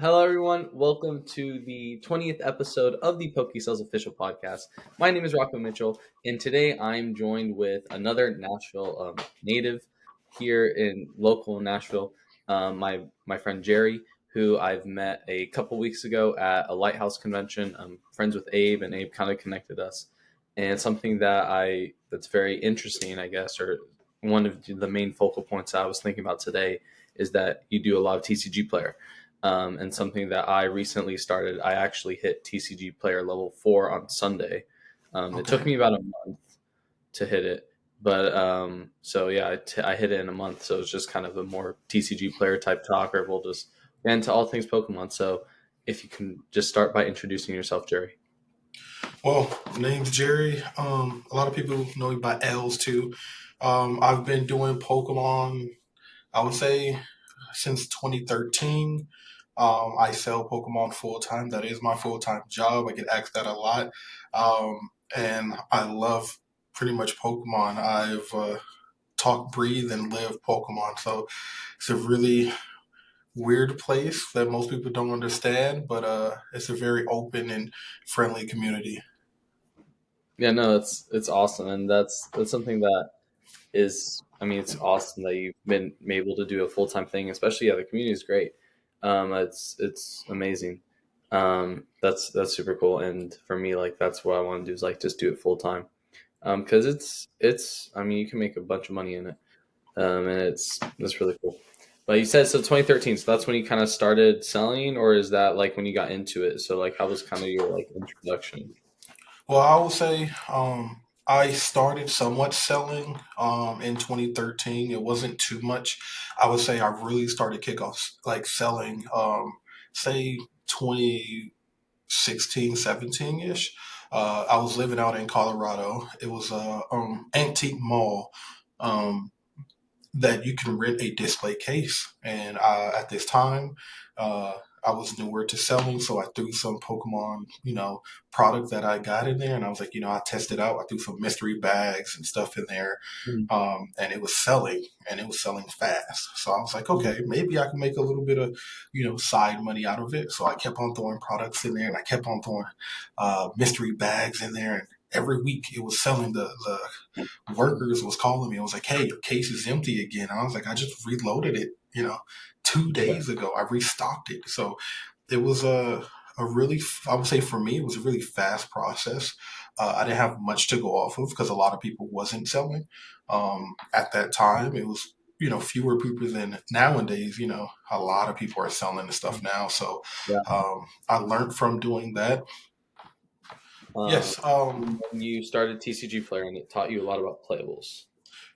Hello everyone. Welcome to the 20th episode of the PokéSells official podcast. My name is Rocco Mitchell, and today I'm joined with another Nashville native here in local Nashville, my friend Jerry, who I've met a couple weeks ago at a Lighthouse convention. I'm friends with Abe, and Abe kind of connected us. And something that's very interesting, I guess, or one of the main focal points I was thinking about today is that you do a lot of TCG player. And something that I recently started, I actually hit TCG player level 4 on Sunday. It took Okay. me about a month to hit it, but so yeah, I hit it in a month. So it's just kind of a more TCG player type talk, or we'll just get into all things Pokemon. So if you can just start by introducing yourself, Jerry. Well, name's Jerry. A lot of people know me by L's too. I've been doing Pokemon, I would say, since 2013. I sell Pokemon full time. That is my full time job. I get asked that a lot. And I love pretty much Pokemon. I've talk, breathe, and live Pokemon. So it's a really weird place that most people don't understand, but it's a very open and friendly community. Yeah, no, it's awesome, and that's something that is, I mean, it's awesome that you've been able to do a full time thing, especially, yeah, the community is great. It's amazing. That's super cool, and for me, like, that's what I want to do is like just do it full time. Because it's I mean, you can make a bunch of money in it, and that's really cool. But you said so 2013, so that's when you kind of started selling, or is that like when you got into it? So like, how was kind of your like introduction? Well, I would say I started somewhat selling in 2013. It wasn't too much. I would say I really started kickoffs like selling, say 2016, 17 ish. I was living out in Colorado. It was a antique mall. Um, that you can rent a display case. And at this time, uh, I was newer to selling, so I threw some Pokemon, product that I got in there, and I was like, I tested out. I threw some mystery bags and stuff in there, Mhm. and it was selling, and it was selling fast. So I was like, Mhm. okay, maybe I can make a little bit of, side money out of it. So I kept on throwing products in there, and I kept on throwing mystery bags in there, and every week it was selling. The workers was calling me. I was like, "Hey, your case is empty again." I was like, "I just reloaded it, 2 days ago. I restocked it." So it was a really, I would say for me, it was a really fast process. I didn't have much to go off of because a lot of people wasn't selling. At that time, it was fewer people than nowadays. A lot of people are selling the stuff now. So Yeah. I learned from doing that. Um, Yes. when you started TCG player, and it taught you a lot about playables.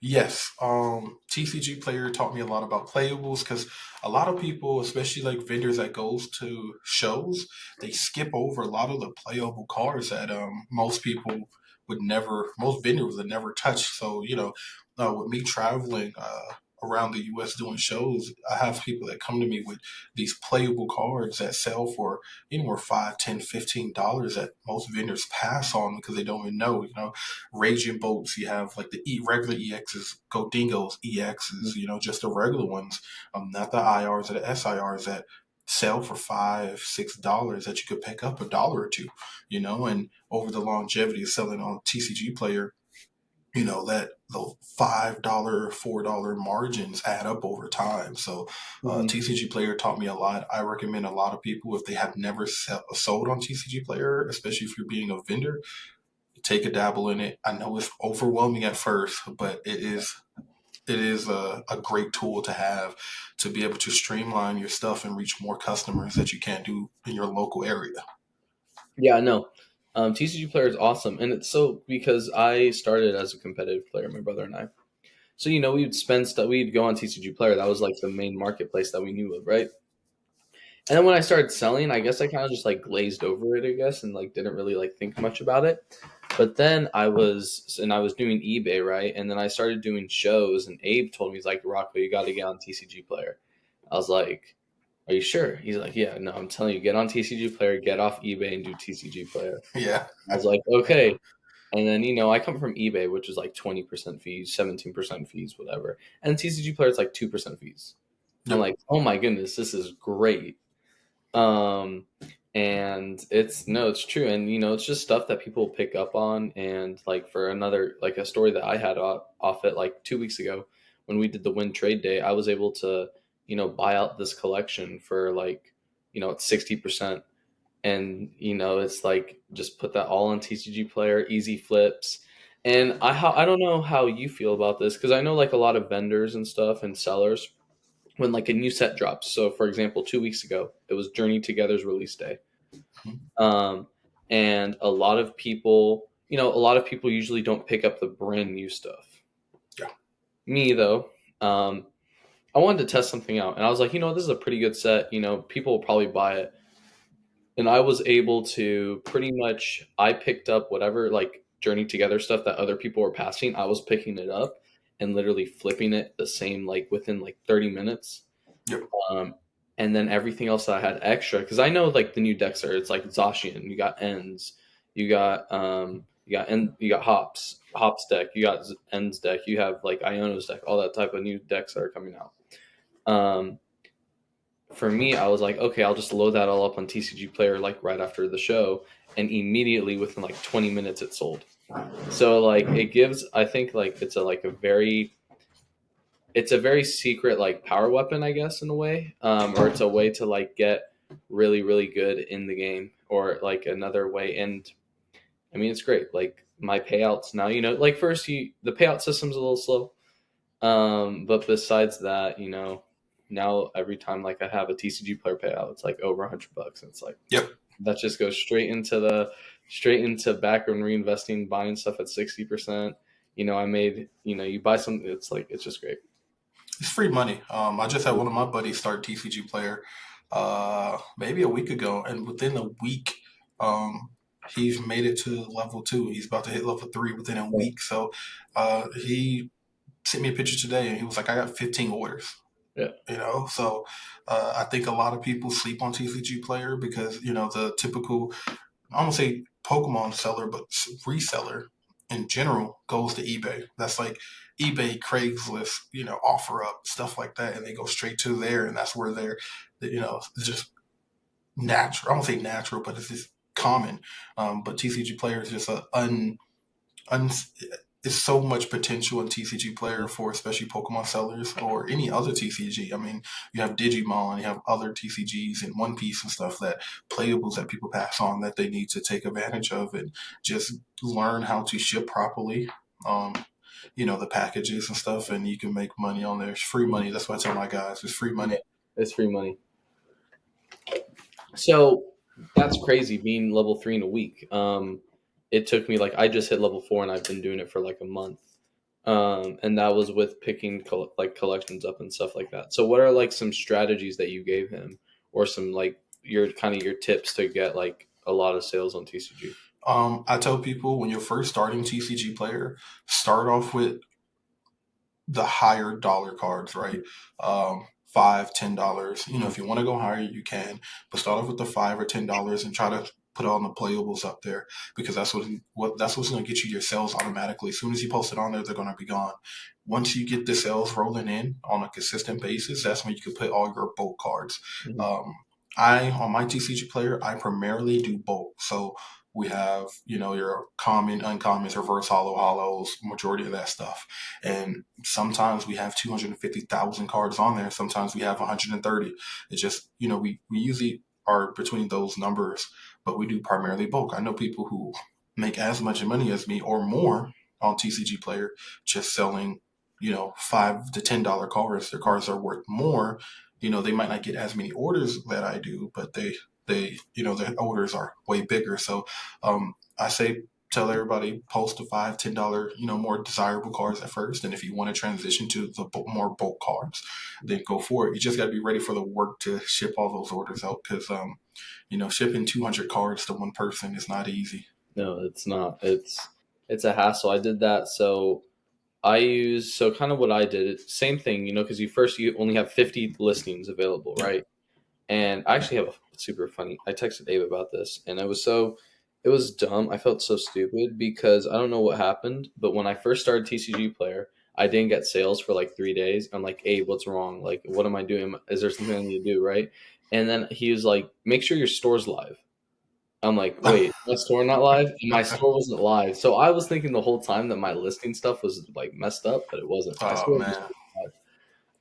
Yes, TCG Player taught me a lot about playables because a lot of people, especially like vendors that goes to shows, they skip over a lot of the playable cards that most vendors would never touch. So with me traveling around the U.S. doing shows, I have people that come to me with these playable cards that sell for anywhere $5, $10, $15 that most vendors pass on because they don't even know. Raging Bolts, you have like the regular EXs, Goldingos EXs, just the regular ones, not the IRs or the SIRs that sell for $5, $6 that you could pick up $1 or two, and over the longevity of selling on TCG Player, that the $5, $4 margins add up over time. So, Hmm. TCG Player taught me a lot. I recommend a lot of people if they have never sold on TCG Player, especially if you're being a vendor, take a dabble in it. I know it's overwhelming at first, but it is a great tool to have to be able to streamline your stuff and reach more customers that you can't do in your local area. Yeah, I know. TCG player is awesome, and it's so because I started as a competitive player, my brother and I. So we'd spend stuff. We'd go on TCG player. That was like the main marketplace that we knew of, right? And then when I started selling, I guess I kind of just like glazed over it, I guess, and like didn't really like think much about it. But then I was doing eBay, right? And then I started doing shows, and Abe told me, he's like, Rocco, you got to get on TCG Player. I was like, are you sure? He's like, yeah, no, I'm telling you, get on TCG Player, get off eBay, and do TCG Player. Yeah, I was like, okay. And then I come from eBay, which is like 20% fees, 17% fees, whatever, and TCG Player is like 2% fees. I'm yep. like, oh my goodness, this is great. Um, and it's no, it's true, and it's just stuff that people pick up on. And like for another, like a story that I had off it like 2 weeks ago when we did the Win Trade Day, I was able to buy out this collection for like it's 60%, and it's like just put that all on TCG Player, easy flips. And I don't know how you feel about this because I know like a lot of vendors and stuff and sellers when like a new set drops. So for example, 2 weeks ago, it was Journey Together's release day. Mhm. Um, and a lot of people usually don't pick up the brand new stuff. Yeah. Me though, I wanted to test something out, and I was like, this is a pretty good set. People will probably buy it, and I was able to pretty much I picked up whatever like Journey Together stuff that other people were passing. I was picking it up and literally flipping it the same like within like 30 minutes. Yep. Um, and then everything else that I had extra, because I know like the new decks are it's like Zacian, you got Ends, you got Hops deck, you got Ends deck, you have like Iono's deck, all that type of new decks that are coming out. Um, for me, I was like, okay, I'll just load that all up on TCG Player like right after the show, and immediately within like 20 minutes it sold. So like it gives, I think like it's a very secret like power weapon, I guess, in a way, or it's a way to like get really really good in the game, or like another way. And I mean, it's great. Like my payouts now, like first the payout system's a little slow, but besides that, now every time like I have a TCG Player payout, it's like over $100. And it's like Yep. that just goes straight into back and reinvesting, buying stuff at 60%. I made you buy something, it's just great. It's free money. I just had one of my buddies start TCG Player maybe a week ago, and within a week, he's made it to level 2. He's about to hit level 3 within a week. So he sent me a picture today, and he was like, "I got 15 orders." Yeah. So I think a lot of people sleep on TCG Player because the typical, I don't say Pokemon seller, but reseller in general goes to eBay. That's like eBay, Craigslist, offer up stuff like that, and they go straight to there, and that's where it's just natural. I don't say natural, but it's just common. But TCG Player is just a un it's so much potential in TCG Player for especially Pokemon sellers or any other TCG. I mean, you have Digimon, you have other TCGs and One Piece and stuff that playables that people pass on that they need to take advantage of and just learn how to ship properly. Um, the packages and stuff, and you can make money on there. It's free money. That's what I tell my guys. It's free Yeah, money. it's free money. So that's crazy being level 3 in a week. It took me like I just hit level 4 and I've been doing it for like a month. And that was with picking like collections up and stuff like that. So what are like some strategies that you gave him, or some like your tips to get like a lot of sales on TCG? I tell people when you're first starting TCG Player, start off with the higher dollar cards, right? $5, $10. If you want to go higher, you can, but start off with the $5 or $10 and try to put all the playables up there because that's what's going to get you your sales automatically. As soon as you post it on there, they're going to be gone. Once you get the sales rolling in on a consistent basis, that's when you can put all your bulk cards. Mm-hmm. I on my TCG Player, I primarily do bulk. So we have, your common, uncommons, reverse hollows, majority of that stuff. And sometimes we have 250,000 cards on there. Sometimes we have 130. It's just, we usually are between those numbers, but we do primarily bulk. I know people who make as much money as me or more on TCG Player just selling, $5 to $10 cards. Their cards are worth more. They might not get as many orders that I do, but their orders are way bigger. So I say tell everybody post the $5, $10, more desirable cards at first. And if you want to transition to the more bulk cards, then go for it. You just got to be ready for the work to ship all those orders out because, shipping 200 cards to one person is not easy. No, it's not. It's a hassle. I did that. So kind of what I did, same thing, because you only have 50 listings available, Yeah. right? And I actually have a super funny. I texted Dave about this, and it was dumb. I felt so stupid because I don't know what happened, but when I first started TCG Player, I didn't get sales for like 3 days. I'm like, Abe, what's wrong? Like, what am I doing? Is there something I need to do, right? And then he was like, "Make sure your store's live." I'm like, "Wait, my store not live?" And my store wasn't live. So I was thinking the whole time that my listing stuff was like messed up, but it wasn't. My Oh store was man.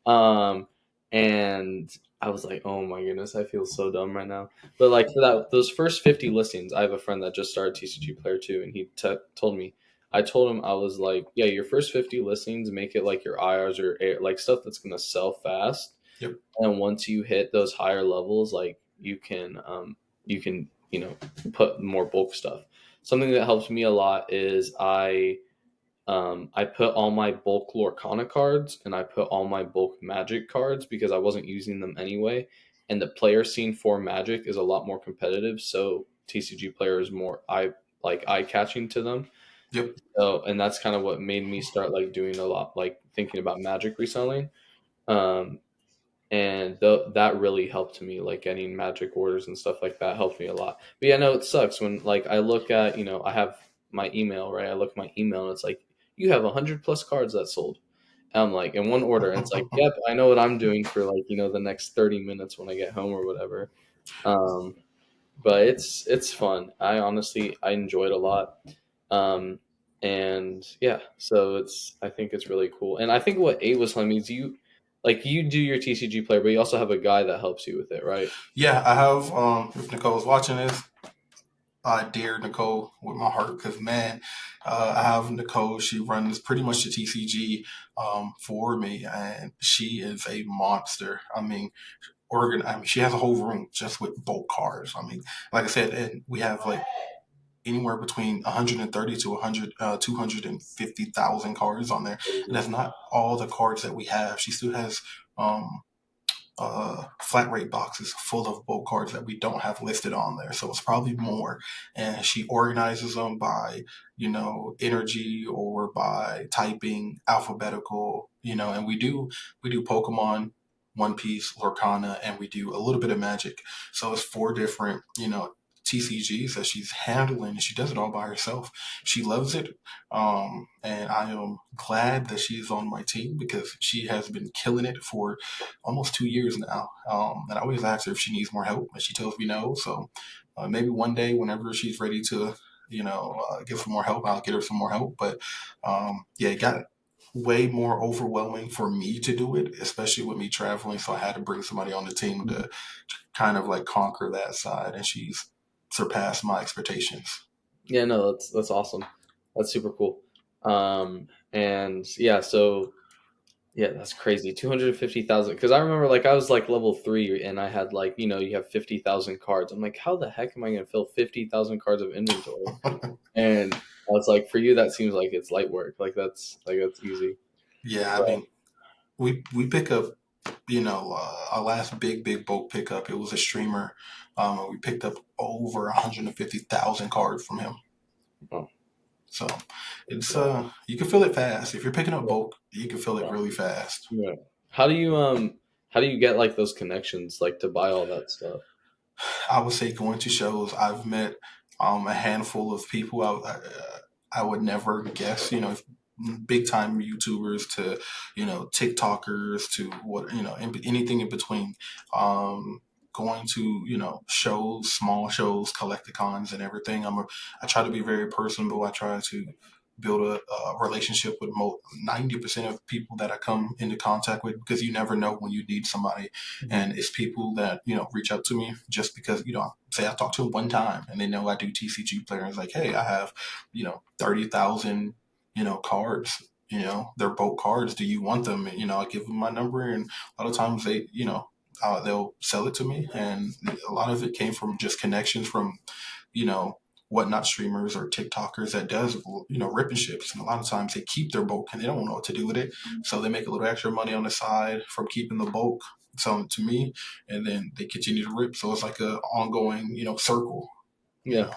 live. And I was like, "Oh my goodness, I feel so dumb right now." But like for those first 50 listings, I have a friend that just started TCG Player 2, and he told me, I told him, I was like, "Yeah, your first 50 listings, make it like your IRs or like stuff that's gonna sell fast. Yep. And once you hit those higher levels, like you can put more bulk stuff." Something that helps me a lot is I put all my bulk Lorcana cards and I put all my bulk Magic cards because I wasn't using them anyway. And the player scene for Magic is a lot more competitive, so TCG player is more eye catching to them. Yep. So, and that's kind of what made me start like doing a lot, like thinking about Magic reselling. Um, and that really helped me, like getting Magic orders and stuff like that helped me a lot. But yeah, no, it sucks when like I look at, I have my email, right? I look at my email and it's like, you have 100 plus cards that sold. And I'm like, in one order, and it's like, yep, I know what I'm doing for like the next 30 minutes when I get home or whatever. um but it's fun. I enjoy it a lot. um and yeah, so I think it's really cool. And I think what Abe was telling me is you do your TCG player, but you also have a guy that helps you with it, right? Yeah, I have. If Nicole's watching this, I dare Nicole with my heart because man, I have Nicole. She runs pretty much the TCG for me, and she is a monster. I mean, she has a whole room just with bulk cards. I mean, like I said, and we have like anywhere between 130 to 100, 250,000 cards on there, and that's not all the cards that we have. She still has. Um, flat rate boxes full of bulk cards that we don't have listed on there. So it's probably more. And she organizes them by, energy or by typing alphabetical, and we do Pokemon, One Piece, Lorcana, and we do a little bit of Magic. So it's four different, TCGs that she's handling, and she does it all by herself. She loves it. And I am glad that she's on my team because she has been killing it for almost 2 years now. And I always ask her if she needs more help, and she tells me no. So maybe one day, whenever she's ready to, get some more help, I'll get her some more help. But yeah, it got way more overwhelming for me to do it, especially with me traveling. So I had to bring somebody on the team to kind of like conquer that side, and she's surpassed my expectations. Yeah, no, that's awesome. That's super cool. And yeah, so yeah, that's crazy. 250,000. Because I remember, like, I was like level 3, and I had like, you have 50,000 cards. I'm like, how the heck am I going to fill 50,000 cards of inventory? And I was like, for you, that seems like it's light work. Like that's easy. Yeah, I But mean, we pick up, our last big bulk pickup. It was a streamer. And we picked up over 150,000 cards from him. oh, So it's you can fill it fast. If you're picking up bulk, you can fill it yeah, really fast. yeah. How do you get like those connections like to buy all that stuff? I would say going to shows. I've met a handful of people I would never guess. Big time YouTubers to TikTokers to what anything in between. Going to shows, small shows, collecticons, and everything. I try to be very personable. I try to build a relationship with 90% of people that I come into contact with because you never know when you need somebody. And it's people that reach out to me just because say I talked to them one time and they know I do TCG player, and it's like, hey, I have 30,000 cards, they're bulk cards, do you want them? And I give them my number, and a lot of times they'll sell it to me, and a lot of it came from just connections from you know whatnot streamers or TikTokers that does rip and ships, and a lot of times they keep their bulk and they don't know what to do with it, so they make a little extra money on the side from keeping the bulk, selling it to me, and then they continue to rip. So it's like a ongoing circle. You Yeah, know.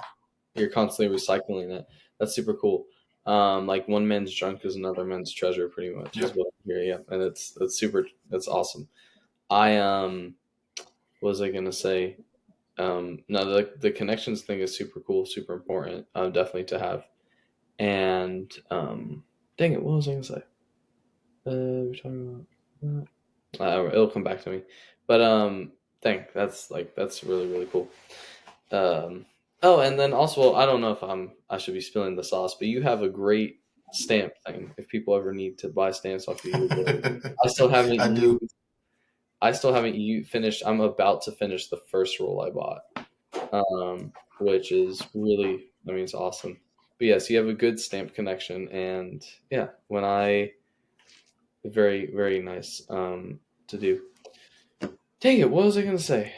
you're constantly recycling it. That's super cool. Like one man's junk is another man's treasure, pretty much, is Yep. what I hear. Yeah, and that's awesome. I what was I gonna say? No, the connections thing is super cool, super important, definitely to have. And dang it, what was I gonna say? We're talking about it'll come back to me. But thing. That's really really cool. Um, oh, and then also, I don't know if I should be spilling the sauce, but you have a great stamp thing. If people ever need to buy stamps off of you, but I still haven't I do. used. I still haven't finished. I'm about to finish the first roll I bought, which is really, I mean, it's awesome. But yes, you have a good stamp connection, and yeah, when I very very nice to do. Dang it, what was I gonna say?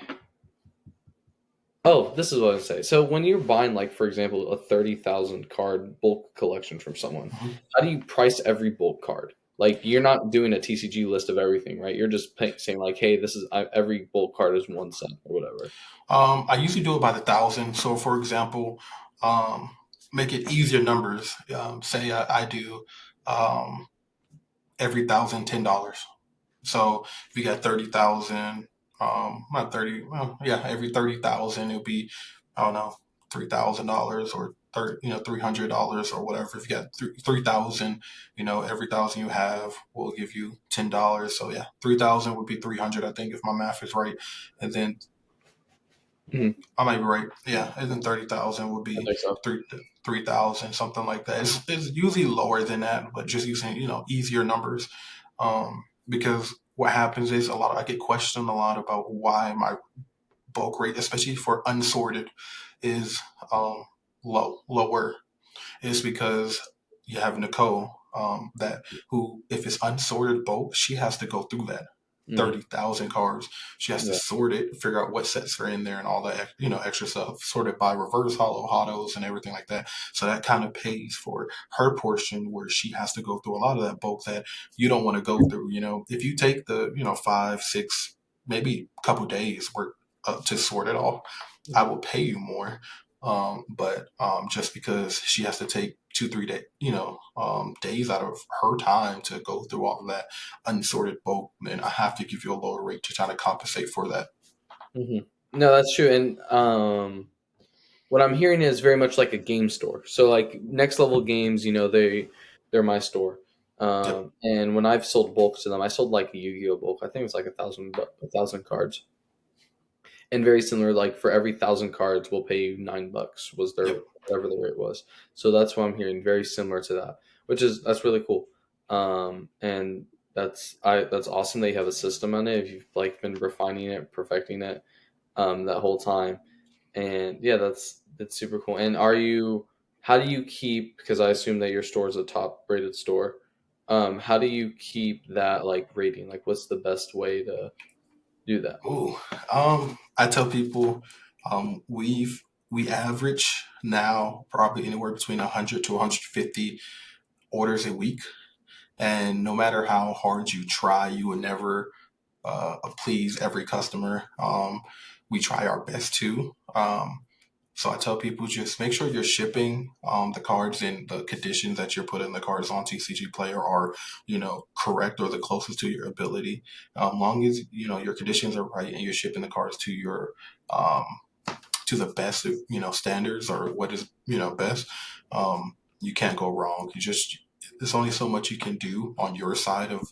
Oh, this is what I was say. So when you're buying, like for example, a 30,000 card bulk collection from someone, Mhm. how do you price every bulk card? Like you're not doing a TCG list of everything, right? You're just saying like, hey, this is every bulk card is 1 cent or whatever. I usually do it by the thousand. So, for example, um, make it easier numbers. Say I do um, every thousand $10. So if you got 30,000, not 30, well, yeah, every 30,000, it'll be, I don't know, $3,000 or 30, $300 or whatever. If you got 3,000, every thousand you have will give you $10. So yeah, 3,000 would be 300, I think, if my math is right. And then Mhm. I might be right. Yeah, and then 30,000 would I be think so. 3,000, something like that. It's usually lower than that, but just using easier numbers. Because what happens is I get questioned a lot about why my bulk rate, especially for unsorted, is lower. Is because you have Nicole that who, if it's unsorted bulk, she has to go through that Hmm. 30,000 cards. She has to Yeah. sort it, figure out what sets are in there and all that, extra stuff, sorted by reverse hollow, autos, and everything like that. So that kind of pays for her portion where she has to go through a lot of that bulk that you don't want to go through. If you take the, 5, 6, maybe a couple days work to sort it all, I will pay you more. But just because she has to take 2, 3 days, days out of her time to go through all of that unsorted bulk, then I have to give you a lower rate to try to compensate for that. Hmm. No, that's true. And what I'm hearing is very much like a game store. So like next level games, they're my store. Yep. And when I've sold bulk to them, I sold like a Yu-Gi-Oh bulk. I think it's like 1,000 cards. And very similar, like for every 1,000 cards, we'll pay you $9 was their Yep. whatever the rate was. So that's what I'm hearing. Very similar to that, that's really cool. And that's awesome that you have a system on it. If you've like been refining it, perfecting it, that whole time. And yeah, that's super cool. And how do you keep, because I assume that your store is a top rated store. How do you keep that like rating? Like what's the best way to do that? Ooh. I tell people, we average now probably anywhere between 100 to 150 orders a week, and no matter how hard you try, you will never please every customer. We try our best to. So I tell people just make sure you're shipping the cards in the conditions that you're putting the cards on TCG Player are, correct or the closest to your ability. Long as your conditions are right and you're shipping the cards to your um, to the best standards or what is best. You can't go wrong. There's only so much you can do on your side of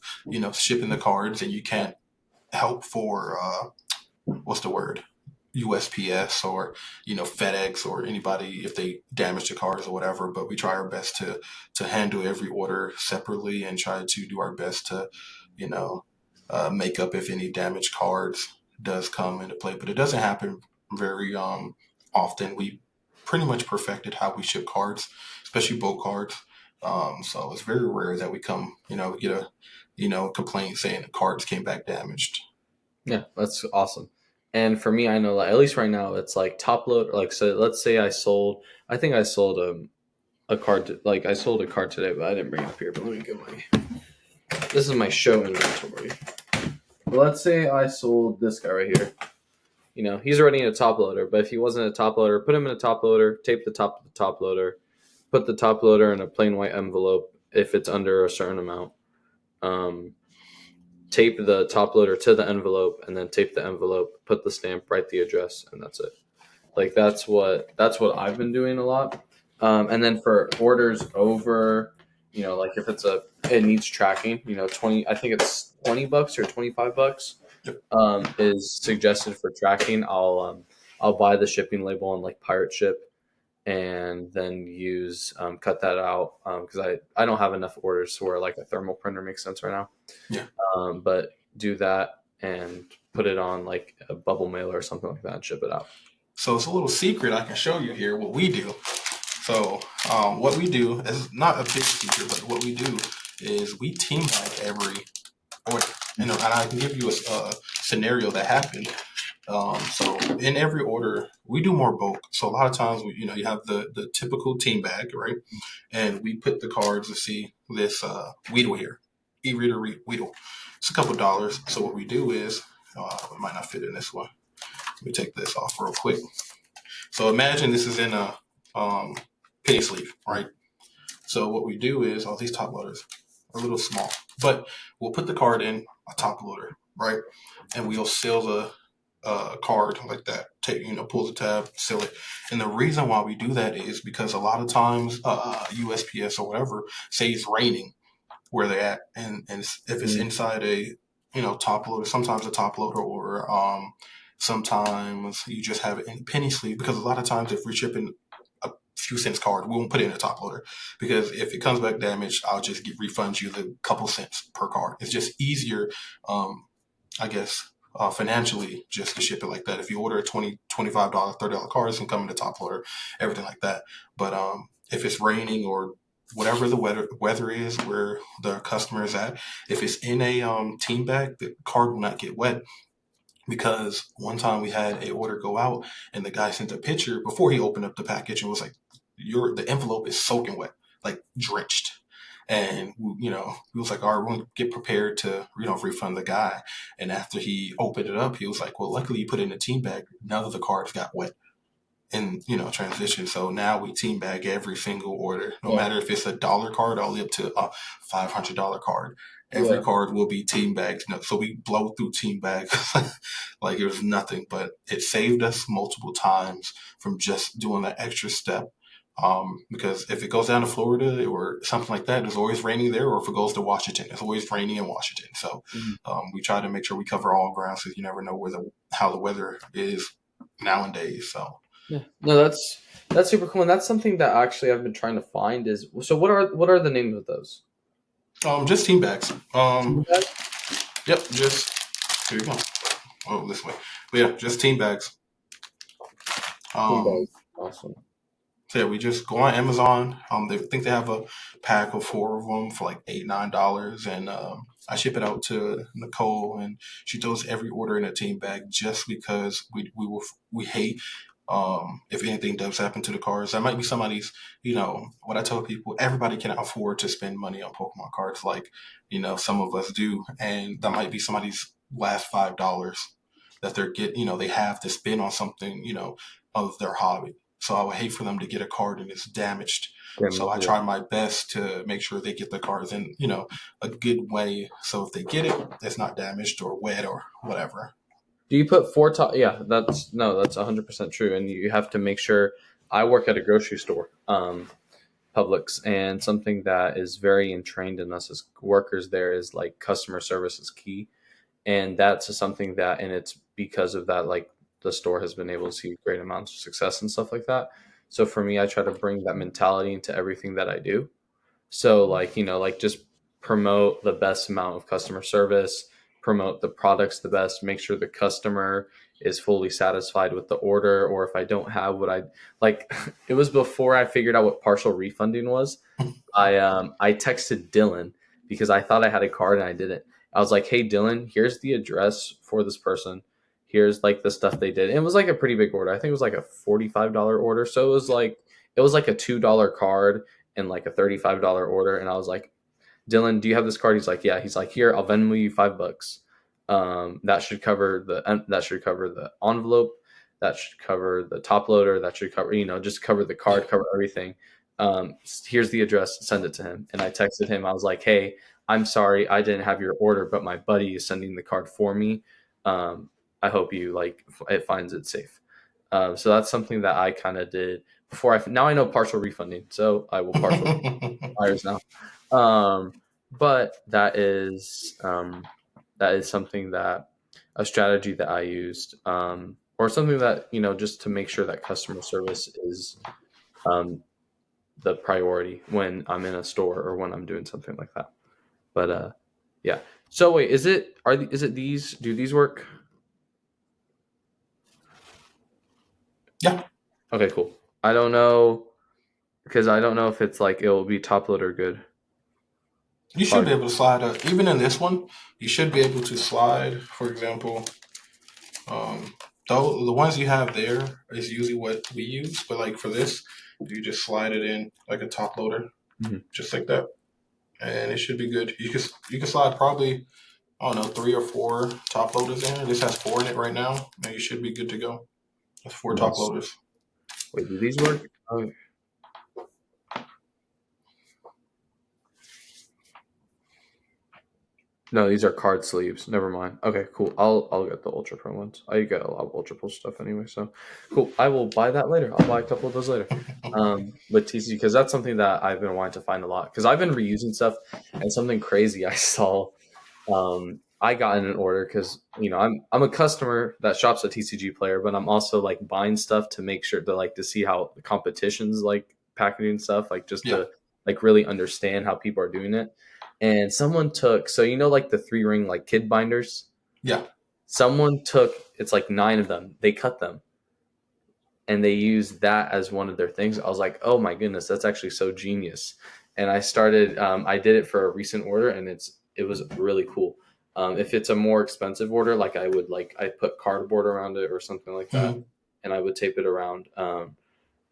shipping the cards, and you can't help for what's the word, USPS or FedEx or anybody if they damage the cars or whatever. But we try our best to handle every order separately and try to do our best to you know make up if any damaged cards does come into play. But it doesn't happen very often. We pretty much perfected how we ship cards, especially bulk cards. So it's very rare that we come, get a complaint saying the cards came back damaged. Yeah, that's awesome. And for me, I know like at least right now it's like top load. Like so, let's say I think I sold a card. Like I sold a card today, but I didn't bring it up here. But let me get my. This is my show inventory. But let's say I sold this guy right here. He's already in a top loader. But if he wasn't a top loader, put him in a top loader. Tape the top of the top loader. Put the top loader in a plain white envelope if it's under a certain amount. Um, Tape the top loader to the envelope, and then tape the envelope. Put the stamp, write the address, and that's it. Like that's what I've been doing a lot. And then for orders over, like if it needs tracking, 20. I think it's $20 or $25. Yep. is suggested for tracking, I'll buy the shipping label on like Pirate Ship, and then use cut that out because I don't have enough orders to where like a thermal printer makes sense right now. Yeah. But do that and put it on like a bubble mailer or something like that and ship it out. So it's a little secret I can show you here what we do. So what we do is not a big secret, but what we do is we team bag every order. And I can give you a scenario that happened. So in every order, we do more bulk. So a lot of times, you have the typical team bag, right? And we put the cards to see this Weedle here, e-reader Weedle. It's a couple dollars. So what we do is, it might not fit in this one. Let me take this off real quick. So imagine this is in a penny sleeve, right? So what we do is all these top loaders are a little small, but we'll put the card in a top loader, right? And we'll seal the card like that. Pull the tab, seal it. And the reason why we do that is because a lot of times USPS or whatever say it's raining where they're at, and if it's inside a top loader, sometimes a top loader, or sometimes you just have it in penny sleeve, because a lot of times if we're shipping a few cents card, we won't put it in a top loader, because if it comes back damaged, I'll just refund you the couple cents per card. It's just easier, I guess, financially, just to ship it like that. If you order a $20, $25, $30 card, it's gonna come in the top loader, everything like that. But if it's raining or whatever the weather is where the customer is at, if it's in a team bag, the card will not get wet. Because one time we had a order go out, and the guy sent a picture before he opened up the package and was like, the envelope is soaking wet, like drenched. And he was like, all right, we're going to get prepared to refund the guy. And after he opened it up, he was like, well, luckily you put it in a team bag. None of the cards got wet in transition. So now we team bag every single order, no matter if it's $1 card all the way up to a $500 card. Every card will be team bagged. So we blow through team bags like it was nothing, but it saved us multiple times from just doing that extra step. Because if it goes down to Florida or something like that, it's always raining there. Or if it goes to Washington, it's always raining in Washington. So we try to make sure we cover all grounds, because you never know how the weather is nowadays. So Yeah, no, that's super cool, and that's something that actually I've been trying to find. Is so what are the names of those? just team bags. Team bag? Yep, just here you go. Oh, this way. But yeah, just team bags. Team Um, bag. Awesome. so yeah, we just go on Amazon. They think they have a pack of 4 of them for like $8, $9, and I ship it out to Nicole, and she throws every order in a team bag, just because we hate, if anything does happen to the cards. That might be somebody's. What I tell people: everybody cannot afford to spend money on Pokemon cards, like some of us do, and that might be somebody's last $5 that they're they have to spend on something of their hobby. So I would hate for them to get a card and it's damaged. So I try my best to make sure they get the cards in, a good way. So if they get it, it's not damaged or wet or whatever. Do you put four top? Yeah, that's 100% true, and you have to make sure. I work at a grocery store, Publix, and something that is very entrained in us as workers there is like customer service is key, and that's something that, and it's because of that, like the store has been able to see great amounts of success and stuff like that. So for me, I try to bring that mentality into everything that I do. So like, like just promote the best amount of customer service, promote the products the best, make sure the customer is fully satisfied with the order. Or if I don't have what I like, it was before I figured out what partial refunding was. I texted Dylan because I thought I had a card and I didn't. I was like, "Hey Dylan, here's the address for this person. Here's like the stuff they did." And it was like a pretty big order. I think it was like a $45 order. So it was like a $2 card and like a $35 order. And I was like, "Dylan, do you have this card?" He's like, "Yeah." He's like, "Here, I'll Venmo you $5. That should cover the envelope. That should cover the top loader. That should cover just cover the card, cover everything. Here's the address. Send it to him." And I texted him. I was like, "Hey, I'm sorry I didn't have your order, but my buddy is sending the card for me. I hope you like it finds it safe." So that's something that I kind of did before. Now I know partial refunding, so I will partial buyers now. But that is something that a strategy that I used, or something that just to make sure that customer service is um, the priority when I'm in a store or when I'm doing something like that. But yeah. So wait, is it these? Do these work? Yeah, Okay, cool. I don't know because I don't know if it's like it will be top loader good. you should be Hard. able to slide. Even in this one, you should be able to slide. For example, um, though the ones you have there is usually what we use, but like for this, you just slide it in like a top loader, Mhm. just like that, and it should be good. You can slide probably, I don't know, 3 or 4 top loaders in. This has 4 in it right now, and you should be good to go. That's 4 top Nice. loaders. Wait, do these work? Oh, no, these are card sleeves. Never mind. Okay, cool. I'll get the Ultra Pro ones. I get a lot of Ultra Pro stuff anyway, so cool. I will buy that later. I'll buy a couple of those later. With TCG because that's something that I've been wanting to find a lot because I've been reusing stuff and something crazy I saw. I got in an order because I'm a customer that shops at TCG Player, but I'm also like buying stuff to make sure to see how the competitions like packaging stuff, like just Yeah, to like really understand how people are doing it. And someone took like the 3 ring like kid binders. yeah. Someone took it's like 9 of them. They cut them and they use that as one of their things. I was like, oh my goodness, that's actually so genius. And I started, I did it for a recent order, and it was really cool. If it's a more expensive order, like I put cardboard around it or something like that, Mhm. and I would tape it around.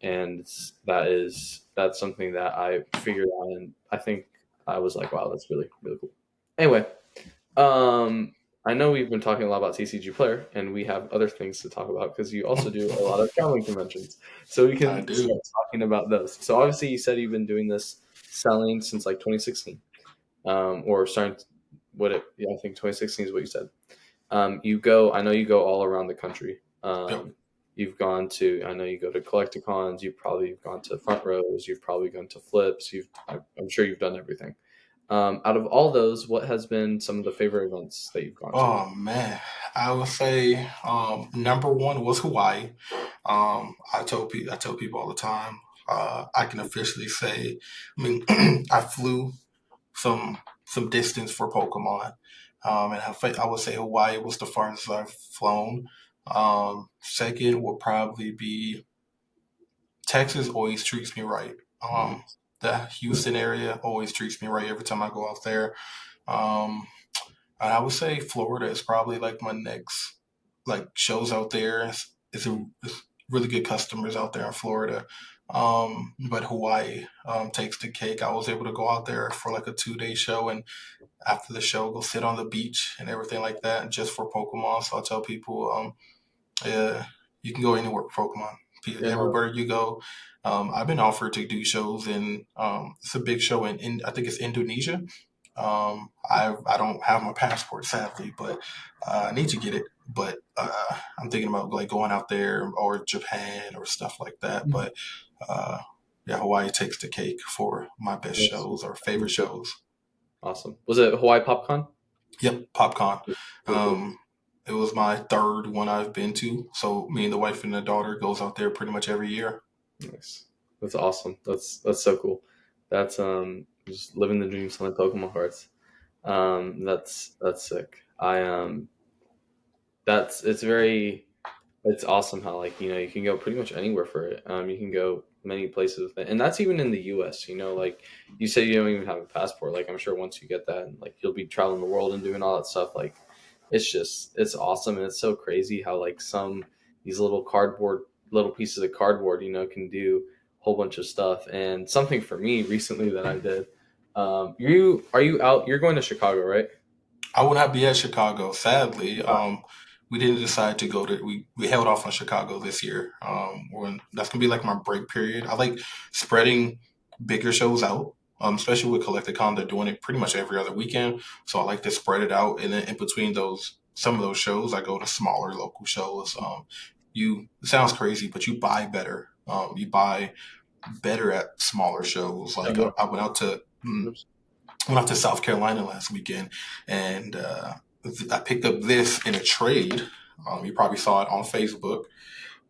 And that's something that I figured out, and I think I was like, wow, that's really really cool. Anyway, um, I know we've been talking a lot about TCG Player, and we have other things to talk about because you also do a lot of traveling conventions. So we I can start do. talking about those. So obviously, you said you've been doing this selling since like 2016, or starting. Yeah, I think 2016 is what you said. I know you go all around the country. Yep. You've gone to, I know you go to collecticons. You've probably gone to front rows. You've probably gone to flips. I'm sure you've done everything. Out of all those, what has been some of the favorite events that you've gone to? Oh man, I would say number one was Hawaii. I tell people all the time. I can officially say, I mean, I flew some some distance for Pokemon, and I would say Hawaii was the farthest I've flown. Second would probably be Texas. Always treats me right. Nice. The Houston area always treats me right every time I go out there. Um, and I would say Florida is probably like my next like shows out there. It's really good customers out there in Florida. But Hawaii takes the cake. I was able to go out there for like a 2 day show, and after the show, go sit on the beach and everything like that, just for Pokemon. So I tell people, yeah, you can go anywhere with Pokemon. Yeah, no, Everywhere you go. I've been offered to do shows in. It's a big show in I think it's Indonesia. I don't have my passport sadly, but I need to get it. But I'm thinking about like going out there or Japan or stuff like that. But uh, yeah, Hawaii takes the cake for my best that's shows or favorite cool. shows. Awesome. Was it Hawaii PopCon? Yep, PopCon. Cool, cool. It was my third one I've been to. So me and the wife and the daughter goes out there pretty much every year. Nice. That's awesome. That's so cool. That's just living the dream selling Pokemon cards. That's sick. That's it's awesome how like you can go pretty much anywhere for it. You can go many places with it, and that's even in the U.S. Like you said, you don't even have a passport. Like I'm sure once you get that, and like you'll be traveling the world and doing all that stuff. Like it's awesome, and it's so crazy how like these little pieces of cardboard, can do a whole bunch of stuff. And something for me recently that I did. You are you out? You're going to Chicago, right? I will not be at Chicago, sadly. We didn't decide to go to. We held off on Chicago this year. When that's gonna be like my break period. I like spreading bigger shows out. Especially with Collecticon, they're doing it pretty much every other weekend. So I like to spread it out, and then in between some of those shows, I go to smaller local shows. It sounds crazy, but you buy better. You buy better at smaller shows. Oh, Like yeah. I went out to South Carolina last weekend, and I picked up this in a trade. You probably saw it on Facebook.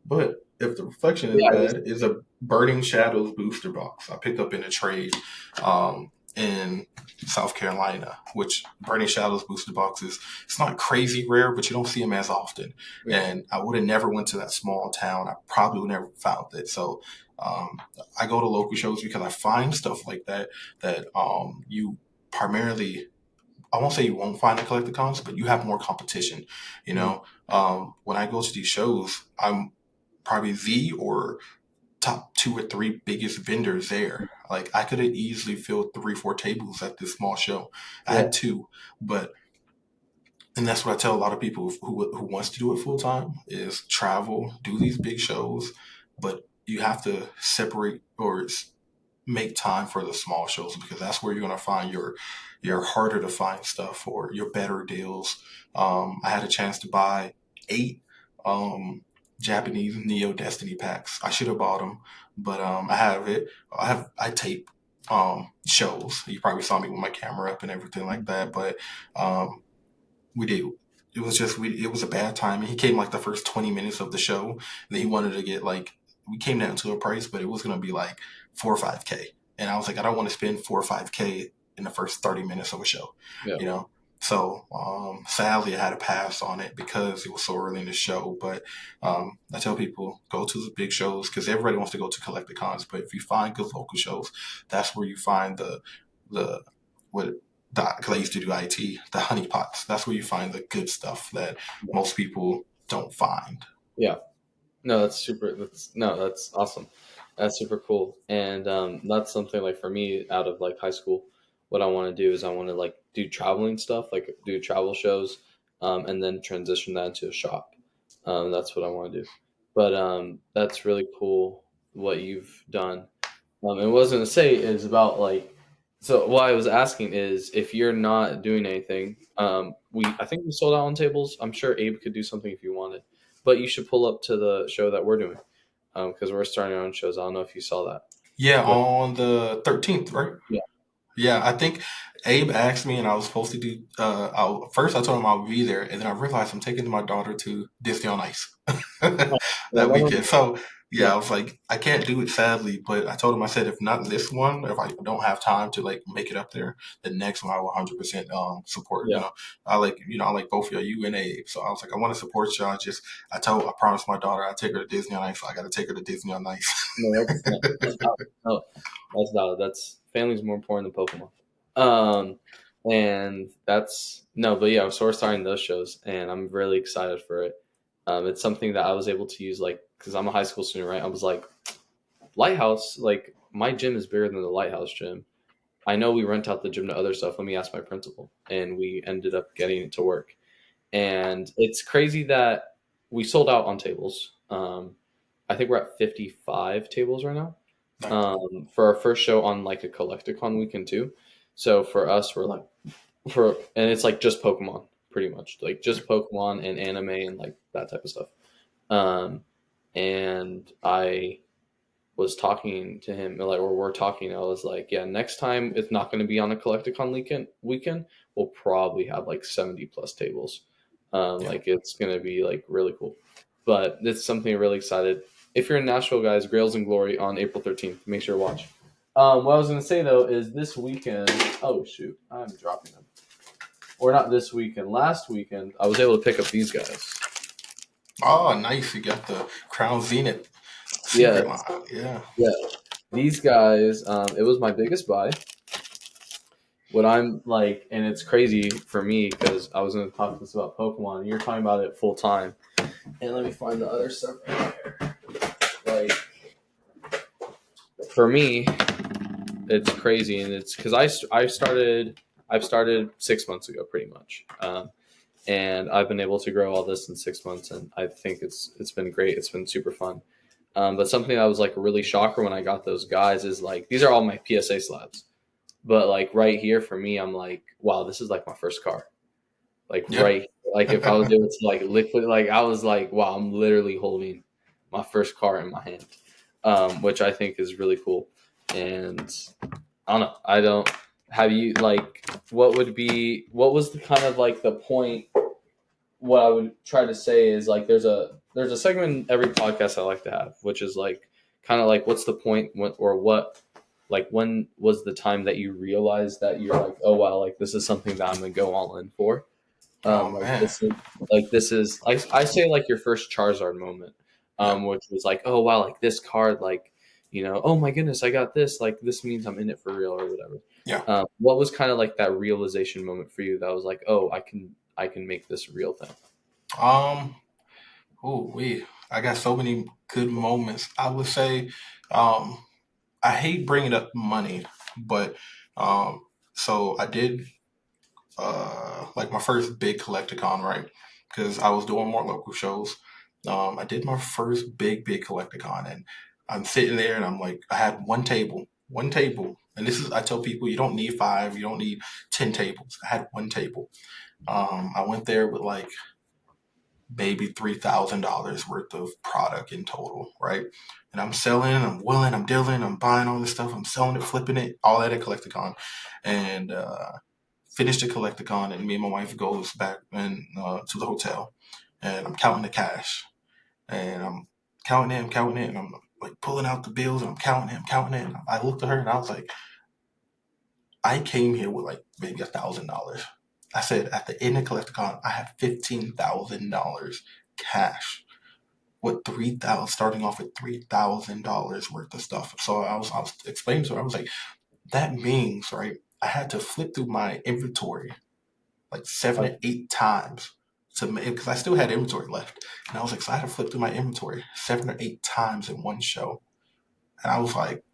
But if the reflection is Yeah, bad, it's a Burning Shadows booster box I picked up in a trade in South Carolina. Which Burning Shadows booster boxes, it's not crazy rare, but you don't see them as often. yeah, And I would have never went to that small town. I probably would never found it. So I go to local shows because I find stuff like that you primarily, I won't say you won't find the collecticons, but you have more competition. You mhm, know, when I go to these shows, I'm probably the or top two or three biggest vendors there. Like I could have easily filled 3, 4 tables at this small show. I yeah, had two, but and that's what I tell a lot of people who wants to do it full time is travel, do these big shows, but you have to separate or make time for the small shows because that's where you're going to find your harder to find stuff or your better deals. I had a chance to buy 8 Japanese Neo Destiny packs. I should have bought them, but I have it. I tape shows. You probably saw me with my camera up and everything like that, but um, we did. It was just it was a bad time. And he came like the first 20 minutes of the show. And then he wanted to get like we came down to a price, but it was gonna be like 4 or 5K. And I was like, I don't want to spend 4 or 5K in the first 30 minutes of a show, yeah, you know. So sadly, I had to pass on it because it was so early in the show. But I tell people go to the big shows because everybody wants to go to collecticons. But if you find good local shows, that's where you find the what because I used to do IT, the honeypots. That's where you find the good stuff that most people don't find. yeah. No, that's super. That's awesome. That's super cool, and that's something like for me out of like high school. What I want to do is I want to like do traveling stuff, like do travel shows, and then transition that into a shop. That's what I want to do. But that's really cool what you've done. And what I was going to say is about like, so what I was asking is if you're not doing anything, I think we sold out on tables. I'm sure Abe could do something if you wanted, but you should pull up to the show that we're doing because we're starting our own shows. I don't know if you saw that, Yeah, but on the 13th, right? yeah, Yeah, I think Abe asked me, and I was supposed to do. First, I told him I'll be there, and then I realized I'm taking my daughter to Disney on Ice oh, yeah, that that weekend. one, So yeah, yeah, I was like, I can't do it sadly, but I told him I said if not this one, if I don't have time to like make it up there, the next one I will 100% support. yeah, I like both of y'all, you and Abe. So I was like, I want to support y'all. I promised my daughter I'd take her to Disney on Ice. So I got to take her to Disney on Ice. no, that's valid. No, that's valid. That's family's more important than Pokemon. Um, and that's no, but yeah, so we're starting those shows, and I'm really excited for it. It's something that I was able to use, like, because I'm a high school student, right? I was like, Lighthouse, like, my gym is bigger than the Lighthouse gym. I know we rent out the gym to other stuff. Let me ask my principal, and we ended up getting it to work. And it's crazy that we sold out on tables. I think we're at 55 tables right now Nice. for our first show on like a Collecticon weekend too. So for us, we're like and it's like just Pokemon, pretty much like just Pokemon and anime and like that type of stuff. Um, and I was talking to him, like, or we're talking. I was like, yeah, next time it's not going to be on a Collecticon weekend. We'll probably have like 70 plus tables. Yeah. Like it's going to be like really cool. But it's something really excited. If you're in Nashville, guys, Grails and Glory on April 13th. Make sure to watch. What I was going to say though is this weekend. Oh shoot, I'm dropping them. Or not this weekend. Last weekend, I was able to pick up these guys. Oh, nice. You got the Crown Zenith Yeah, secret line. Yeah. yeah. These guys. It was my biggest buy. What I'm like, and it's crazy for me because I was going to talk to this about Pokemon, and you're talking about it full time. And let me find the other stuff right here. Like, for me, it's crazy, and it's because I've started 6 months ago, pretty much, and I've been able to grow all this in 6 months, and I think it's been great. It's been super fun. But something that was like a really shocker when I got those guys is like these are all my PSA slabs. But like right here for me, I'm like, wow, this is like my first car. Like Yeah. right, like if I was able to like liquid, like I was like, wow, I'm literally holding my first car in my hand, which I think is really cool. And I don't know, I don't. have you like what was the kind of like the point? What I would try to say is like there's a segment in every podcast I like to have, which is like kind of like what's the point or what like when was the time that you realized that you're like, oh wow, like this is something that I'm gonna go all in for. Oh Like man. this is I say like your first Charizard moment, Yeah. which was like, oh wow, like this card, like oh my goodness, I got this, like this means I'm in it for real or whatever. Yeah. What was kind of like that realization moment for you that was like, oh, I can make this a real thing. Um. Oh, I got so many good moments. I would say, um, I hate bringing up money, but um, so I did like my first big collecticon, right? Because I was doing more local shows. I did my first big collecticon, and I'm sitting there, and I'm like, I had one table, and this is I tell people you don't need five, you don't need 10 tables. I had one table. I went there with like maybe $3,000 worth of product in total, right? And I'm selling, I'm willing, I'm dealing, I'm buying all this stuff, I'm selling it, flipping it, all that at Collecticon, and finished the Collecticon, and me and my wife goes back and to the hotel, and I'm counting the cash, and I'm counting it, and I'm like pulling out the bills, and I'm counting it. And I looked at her, and I was like, I came here with like maybe $1,000. I said at the end of Collecticon, I have $15,000 cash with 3,000, starting off with $3,000 worth of stuff. So I was explaining to her, I was like, that means, right? I had to flip through my inventory like seven Like, or eight times to make, because I still had inventory left. And I was like, so I had to flip through my inventory 7 or 8 times in one show. And I was like,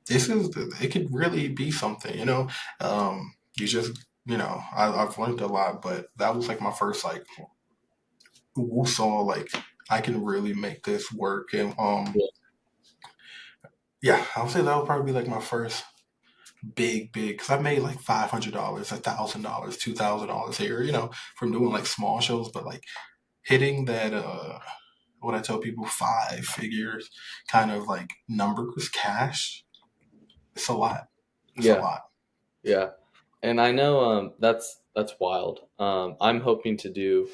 it could really be something, you know? You just, I've learned a lot, but that was like my first, like, who saw, like, I can really make this work. And, yeah, yeah, I would say that would probably be like my first big, because I made like $500, $1,000, $2,000 here, from doing like small shows, but like hitting that, what I tell people, 5 figures kind of like numbers cash. It's a lot. It's a yeah, lot. yeah. And I know that's wild. I'm hoping to do,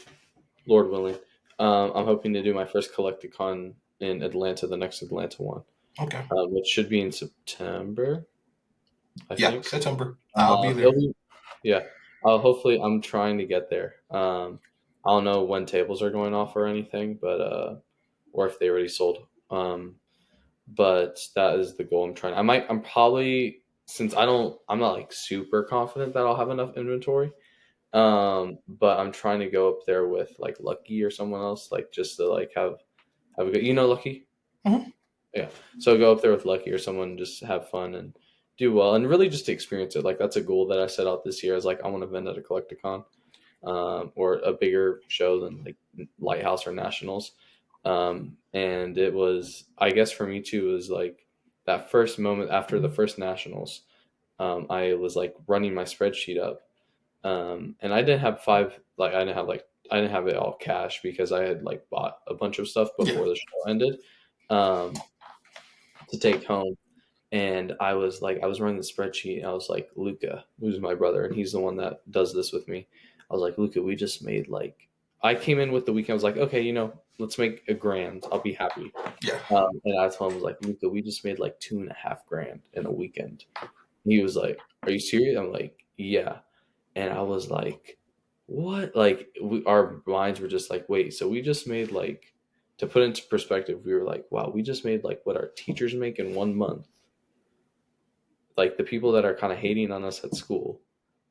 Lord willing, I'm hoping to do my first Collecticon in Atlanta, the next Atlanta one, Okay. which should be in September, I Yeah, think. September. I'll be It'll there. be, yeah. Hopefully, I'm trying to get there. I don't know when tables are going off or anything, but or if they already sold. But that is the goal. I'm probably since I'm not like super confident that I'll have enough inventory. But I'm trying to go up there with like Lucky or someone else, like just to like have a good, Lucky. Mhm. Yeah. So go up there with Lucky or someone, just have fun and do well, and really just to experience it. Like that's a goal that I set out this year. Is like I want to vend at a Collecticon, or a bigger show than like Lighthouse or Nationals. And it was, I guess, for me too, was like that first moment after the first Nationals. I was like running my spreadsheet up, and I didn't have I didn't have it all cash because I had like bought a bunch of stuff Yeah. before the show ended, um, to take home. And I was running the spreadsheet, and I was like, Luca, who's my brother, and he's the one that does this with me. I was like, Luca, we just made like, I came in with the weekend. I was like, okay, let's make a grand. I'll be happy. Yeah. And I told him, I was like, Luca, we just made like 2.5 grand in a weekend. He was like, are you serious? I'm like, yeah. And I was like, what? Like, our minds were just like, wait, so we just made like, to put into perspective, we were like, wow, we just made like what our teachers make in 1 month, like the people that are kind of hating on us at school,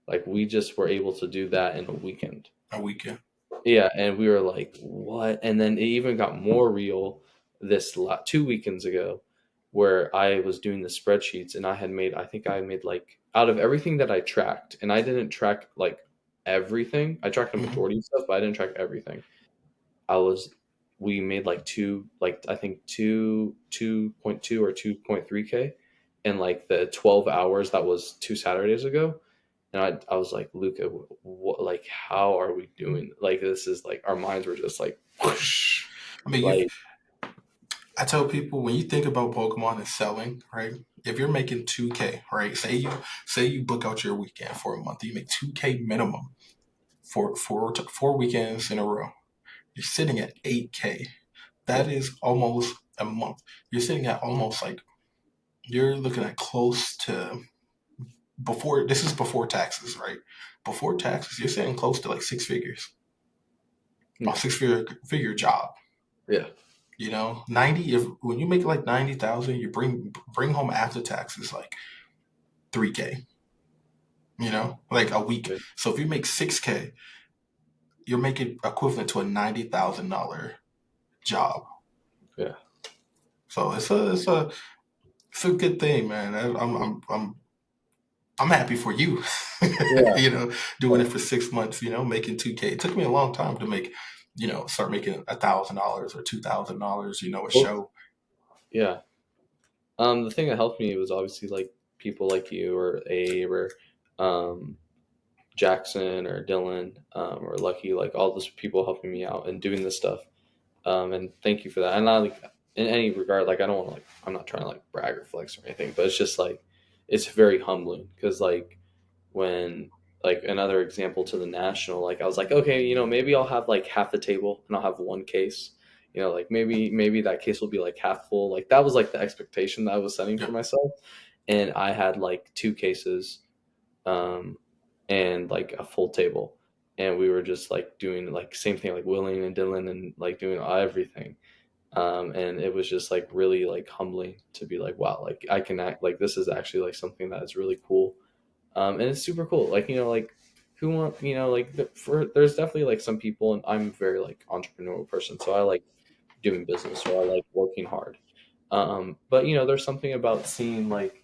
like we just were able to do that in a weekend. A weekend. Yeah, and we were like, what? And then it even got more real 2 weekends ago, where I was doing the spreadsheets, and I think I made like, out of everything that I tracked, and I didn't track like everything. I tracked a Hmm. majority of stuff, but I didn't track everything. I was We made like I think 2.2 or 2.3K in like the 12 hours that was 2 Saturdays ago. And I was like, Luca, what, like, how are we doing? Like, this is like, our minds were just like, whoosh, I mean, like, I tell people when you think about Pokemon and selling, right? If you're making 2K, right? Say you book out your weekend for a month, you make 2K minimum for four weekends in a row. You're sitting at 8K. Yeah. That is almost a month. You're sitting at almost like you're looking at close to before. This is before taxes, right? Before taxes, you're sitting close to like six figures, a Yeah. six figure job. Yeah. 90. If when you make like 90,000, you bring home after taxes like 3K. Like a week. Yeah. So if you make 6K, you're making equivalent to a $90,000 job. Yeah. So it's a good thing, man. I'm happy for you. Yeah. you know, Doing it for 6 months. Making 2K. It took me a long time to start making $1,000 or $2,000. A Well, show. yeah. The thing that helped me was obviously like people like you or Abe or um, Jackson or Dylan or Lucky, like all those people helping me out and doing this stuff. And thank you for that. And not like in any regard, like I don't want to like I'm not trying to like brag or flex or anything, but it's just like it's very humbling because like when like another example to the national, like I was like, okay, maybe I'll have like half the table and I'll have one case. Like maybe that case will be like half full. Like that was like the expectation that I was setting for Yep. myself. And I had like two cases um and like a full table. And we were just like doing like same thing like Willing and Dylan and like doing everything. And it was just like really like humbling to be like, wow, like I can act like this is actually like something that is really cool, and it's super cool. Like like who want like for there's definitely like some people, and I'm a very like entrepreneurial person, so I like doing business, so I like working hard. But there's something about seeing like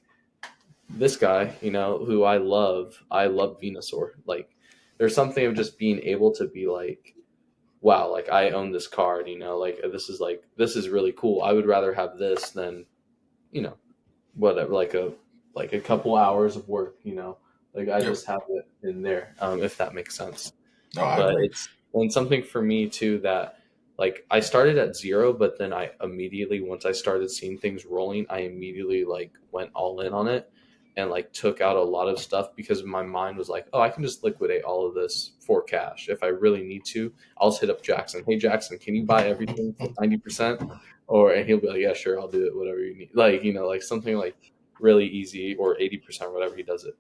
this guy, who I love Venusaur. Like there's something of just being able to be like, wow, like I own this card, like this is really cool. I would rather have this than you know whatever like a couple hours of work, like I Yep. just have it in there, if that makes sense. No, I But agree. it's and something for me too that like I started at zero, but then I immediately once I started seeing things rolling, I immediately like went all in on it and like took out a lot of stuff because my mind was like, oh, I can just liquidate all of this for cash if I really need to. I'll just hit up Jackson. Hey Jackson, can you buy everything for 90%? And he'll be like, yeah, sure, I'll do it, whatever you need. Like, like something like really easy or 80%, whatever he does it.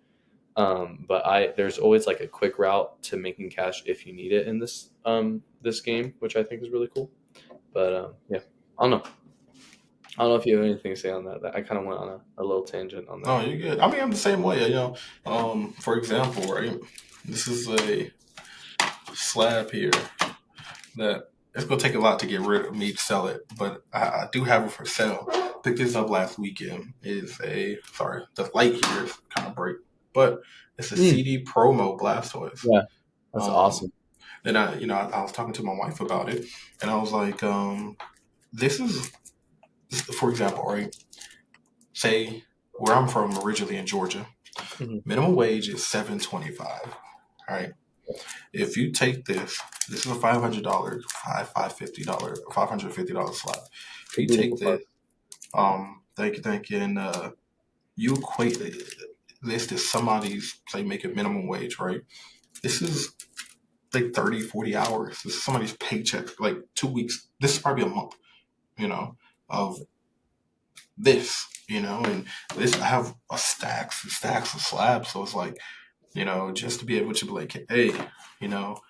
But there's always like a quick route to making cash if you need it in this game, which I think is really cool. But yeah, I don't know. I don't know if you have anything to say on that. I kind of went on a little tangent on No, that. you're good. I mean, I'm the same way. For example, right? This is a slab here that it's gonna take a lot to get rid of me to sell it, but I do have it for sale. Picked this up last weekend. The light here is kind of bright, but it's a Mm, CD promo Blastoise. yeah, that's Um, awesome. and I was talking to my wife about it, and I was like, this is, for example, right? Say where I'm from originally in Georgia, Hmm. minimum wage is $7.25. All right. If you take this is a $500, $550 slot. If It's a you take beautiful card. this, thank you, and you equate this to somebody's say making minimum wage, right? This is like 30, 40 hours. This is somebody's paycheck, like 2 weeks. This is probably a month, you know, of this, and this I have a stacks and stacks of slabs. So it's like, just to be able to be like, hey, you know,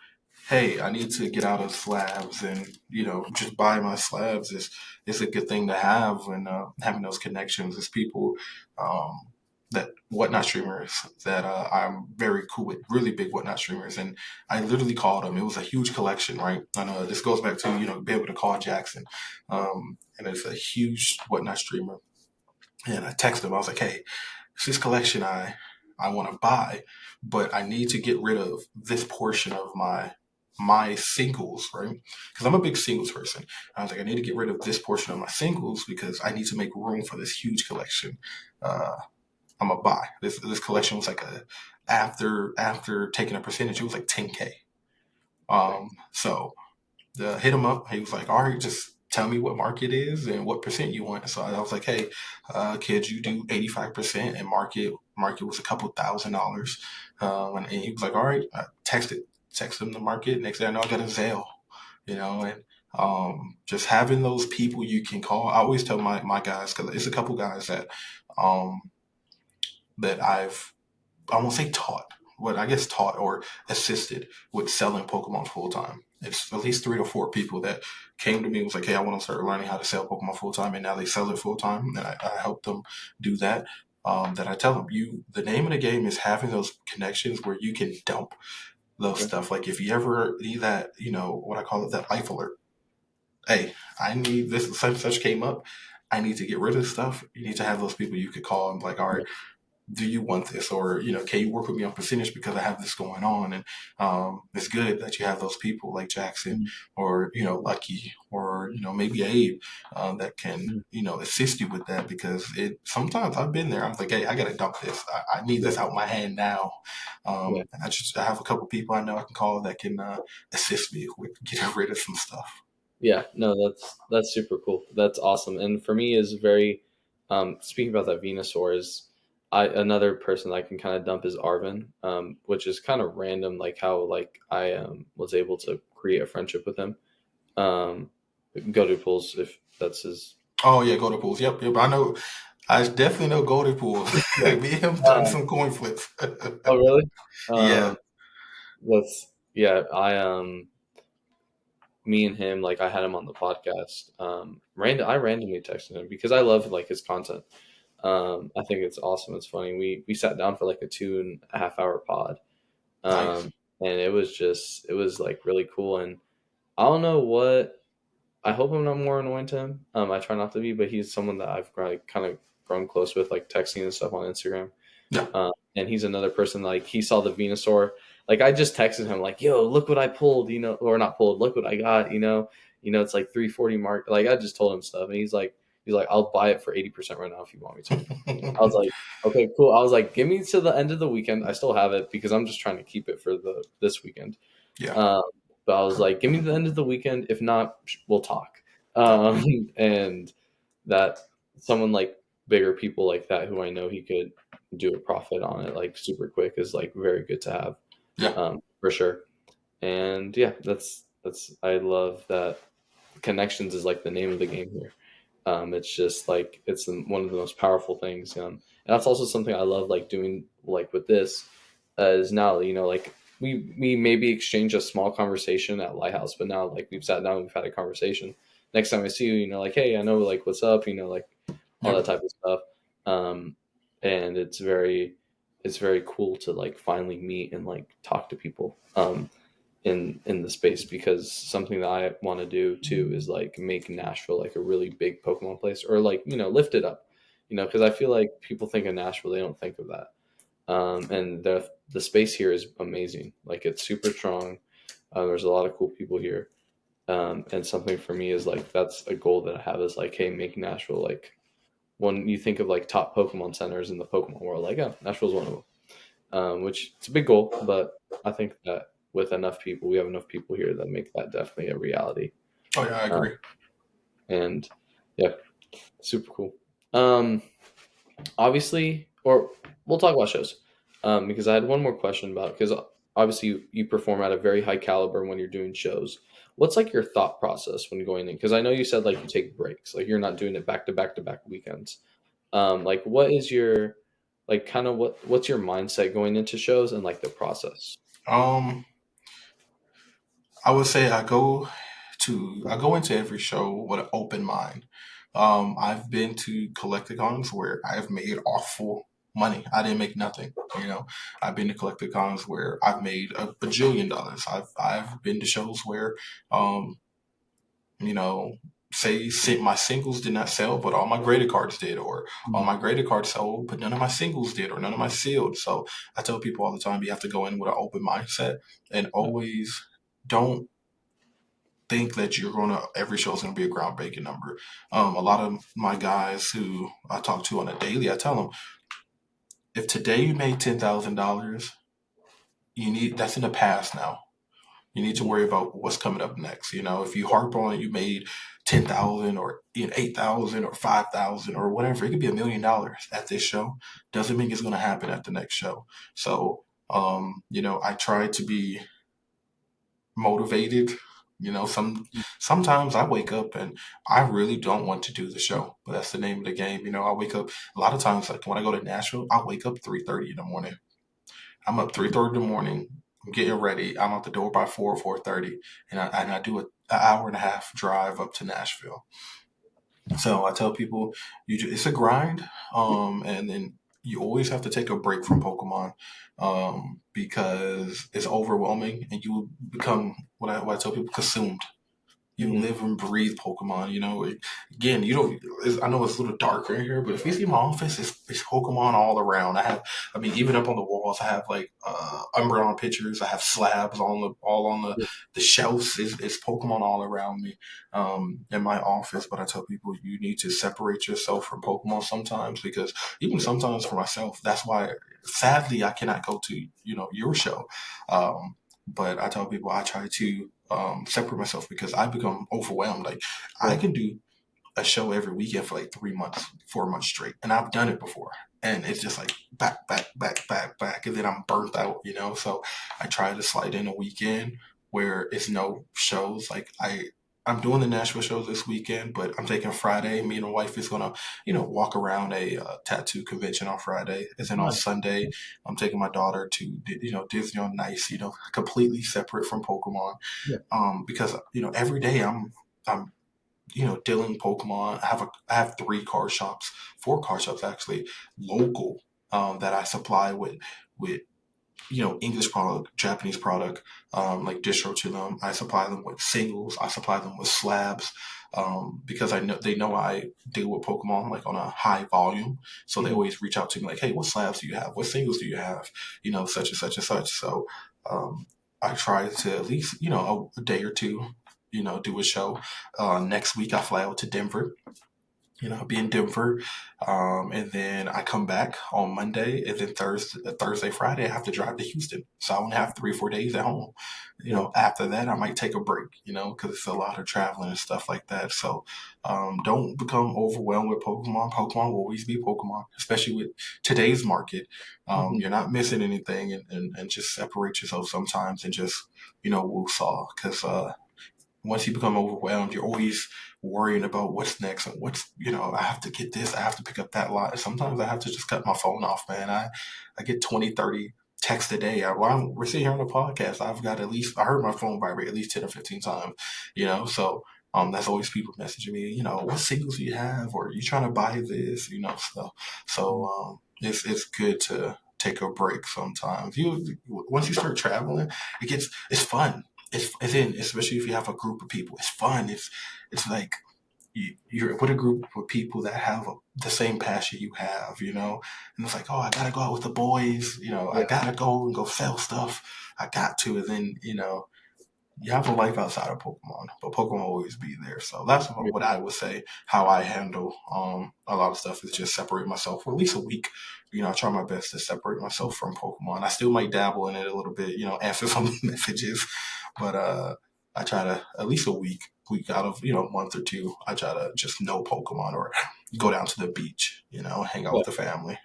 hey, I need to get out of slabs and just buy my slabs is a good thing to have, and having those connections is people um, that whatnot streamers that I'm very cool with, really big whatnot streamers, and I literally called them. It was a huge collection, right? And this goes back to be able to call Jackson, and it's a huge whatnot streamer, and I texted him. I was like, hey, it's this collection I want to buy, but I need to get rid of this portion of my singles, right? Because I'm a big singles person. I was like, I need to get rid of this portion of my singles because I need to make room for this huge collection. Uh, I'm gonna buy this collection was like a after taking a percentage, it was like 10K. Okay. So hit him up. He was like, all right, just tell me what market is and what percent you want. So I was like, hey, could you do 85%? And market was a couple $1,000. And he was like, all right. I texted him the market. Next thing I know, I got a Zelle, and just having those people you can call. I always tell my guys, because it's a couple guys um, that I won't say taught, but I guess taught or assisted with selling Pokemon full time. It's at least 3 or 4 people that came to me and was like, hey, I want to start learning how to sell Pokemon full time, and now they sell it full time, and I help them do that. That I tell them, the name of the game is having those connections where you can dump those Okay. stuff. Like if you ever need that, what I call it, that life alert. Hey, I need this, such and such came up. I need to get rid of stuff. You need to have those people you could call and be like, all right, Yeah. do you want this, or can you work with me on percentage because I have this going on? And it's good that you have those people like Jackson, Mhm. or Lucky, or maybe Abe, that can Mhm. assist you with that, because it sometimes I've been there. I'm like, hey, I gotta dump this. I need Yeah. this out my hand now. Yeah. And I have a couple people I know I can call that can assist me with getting rid of some stuff. Yeah, no, that's super cool. That's awesome. And for me is very speaking about that Venusaur is I another person I can kind of dump is Arvin, which is kind of random, like how like I was able to create a friendship with him. Um, go to pools if that's his. Oh yeah, go to pools. Yep, yep. I know. I definitely know go to pools. Me Yeah. and him done Um, some coin flips. oh really? Yeah, Um, that's yeah. Me and him, like I had him on the podcast. I randomly texted him because I love like his content. I think it's awesome. It's funny. We sat down for like a 2.5 hour pod, nice. um, and it was like really cool. And I don't know what I hope I'm not more annoying to him. I try not to be, but he's someone that I've kind of grown close with, like texting and stuff on Instagram. Yeah. And he's another person like he saw the Venusaur. Like I just texted him like, "Yo, look what I pulled," or not pulled. Look what I got, It's like 340 mark. Like I just told him stuff, and he's like, "I'll buy it for 80% right now if you want me to." I was like, "Okay, cool." I was like, "Give me to the end of the weekend. I still have it because I'm just trying to keep it for the this weekend." Yeah. Um, but I was like, "Give me the end of the weekend. If not, we'll talk." Yep. Um, and that someone like bigger people like that who I know he could do a profit on it like super quick is like very good to have, Yeah. for sure. And yeah, that's I love that connections is like the name of the game here. It's just like one of the most powerful things, and that's also something I love like doing like with this is now like we maybe exchange a small conversation at Lighthouse, but now like we've sat down and we've had a conversation. Next time I see you, like hey, I know like what's up, like all that Yep. type of stuff. Um, and it's very cool to like finally meet and like talk to people in the space because something that I want to do too is like make Nashville like a really big Pokemon place or like lift it up, because I feel like people think of Nashville, they don't think of that. And the space here is amazing. Like it's super strong. There's a lot of cool people here. And something for me is like that's a goal that I have is like, hey, make Nashville like when you think of like top Pokemon centers in the Pokemon world, like oh, Nashville's one of them. Which it's a big goal, but I think that with enough people, we have enough people here that make that definitely a reality. Oh yeah, I Uh, agree. and yeah, super cool. Um, obviously, or we'll talk about shows because I had one more question about because obviously you perform at a very high caliber when you're doing shows. What's like your thought process when going in? Because I know you said like you take breaks, like you're not doing it back to back to back weekends. Like what is your like kind of what's your mindset going into shows and like the process? Um, I would say I go into every show with an open mind. I've been to collecticons where I've made awful money. I didn't make nothing. I've been to collecticons where I've made a bajillion dollars. I've been to shows where, um, you know, my singles did not sell, but all my graded cards did, or all Mhm. my graded cards sold, but none of my singles did, or none of my sealed. So I tell people all the time, you have to go in with an open mindset and Yeah. always don't think that every show is gonna be a groundbreaking number. A lot of my guys who I talk to on a daily, I tell them, if today you made $10,000, that's in the past now. You need to Mhm. worry about what's coming up next. If you harp on it, you made $10,000 or 8,000 or 5,000 or whatever. It could be $1 million at this show. Doesn't mean it's going to happen at the next show. So, I try to be motivated. Sometimes I wake up and I really don't want to do the show, but that's the name of the game. I wake up a lot of times, like when I go to Nashville, I wake up 3:30 in the morning. I'm up 3:30 in the morning. I'm getting ready. I'm out the door by 4:30, and I do an hour and a half drive up to Nashville. So I tell people, it's a grind, and then you always have to take a break from Pokemon, because it's overwhelming, and you become what I tell people, consumed. You Mm-hmm. live and breathe Pokemon. Again, you don't. I know it's a little darker in here, but if you see my office, it's Pokemon all around. Even up on the walls, I have like Umbreon pictures. I have slabs all on Yeah. the shelves. It's Pokemon all around me, in my office. But I tell people, you need to separate yourself from Pokemon sometimes, because even sometimes for myself, that's why sadly I cannot go to your show. But I tell people I try to separate myself, because I become overwhelmed. Like, I Yeah. can do a show every weekend for like 3 months, 4 months straight, and I've done it before. And it's just like back, back, back, back, back, and then I'm burnt out. So I try to slide in a weekend where it's no shows. Like, I'm doing the Nashville shows this weekend, but I'm taking Friday. Me and my wife is gonna, walk around a tattoo convention on Friday, and then on Nice. Sunday, I'm taking my daughter to, Disney on Nice. Completely separate from Pokemon, Yeah. because every day I'm dealing Pokemon. I have 3 card shops, 4 card shops actually, local, that I supply with English product, Japanese product, like distro to them. I supply them with singles. I supply them with slabs, because I know they know I deal with Pokemon like on a high volume. So they Mm-hmm. always reach out to me like, "Hey, what slabs do you have? What singles do you have? Such and such and such." So, I try to at least a day or two, do a show. Next week I fly out to Denver. I'll be in Denver, and then I come back on Monday, and then Thursday, Friday, I have to drive to Houston. So I only have 3 or 4 days at home. Yeah. After that, I might take a break. Because it's a lot of traveling and stuff like that. So, don't become overwhelmed with Pokemon. Pokemon will always be Pokemon, especially with today's market. Mm-hmm. You're not missing anything, and just separate yourself sometimes, and just woosah, because once you become overwhelmed, you're always worrying about what's next and I have to get this, I have to pick up that lot. Sometimes I have to just cut my phone off, man. I get 20, 30 texts a day. While we're sitting here on the podcast, I've got at least, I heard my phone vibrate at least 10 or 15 times, so that's always people messaging me, what singles do you have? Or you trying to buy this, it's good to take a break sometimes. Once you start traveling, it's fun. It's in, especially if you have a group of people. It's fun. It's like you're with a group of people that have the same passion you have, and it's like, oh, I gotta go out with the boys, I Yeah. gotta go and go sell stuff. I got to, and then you have a life outside of Pokemon, but Pokemon will always be there. So that's Yeah. what I would say. How I handle a lot of stuff is just separate myself for at least a week. I try my best to separate myself from Pokemon. I still might dabble in it a little bit, answer some messages, but I try to at least a week out of a month or two. I try to just know Pokemon, or go down to the beach, hang out Yeah. with the family.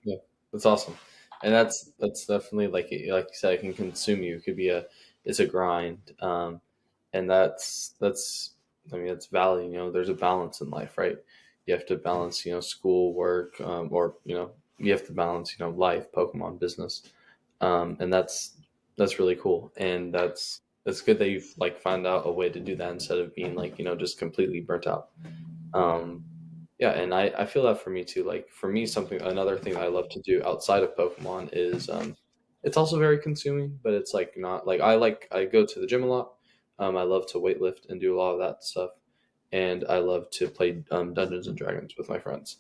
Yeah. That's awesome. And that's definitely like you said, it can consume you. It could be it's a grind. And that's I mean, it's valid. There's a balance in life, right? You have to balance, school, work, or you have to balance, life, Pokemon, business, and that's really cool. And that's good that you've like found out a way to do that instead of being like just completely burnt out. Um, yeah, and I feel that for me too. Like for me, another thing I love to do outside of Pokemon is it's also very consuming, but it's like not like I go to the gym a lot. I love to weightlift and do a lot of that stuff, and I love to play Dungeons and Dragons with my friends.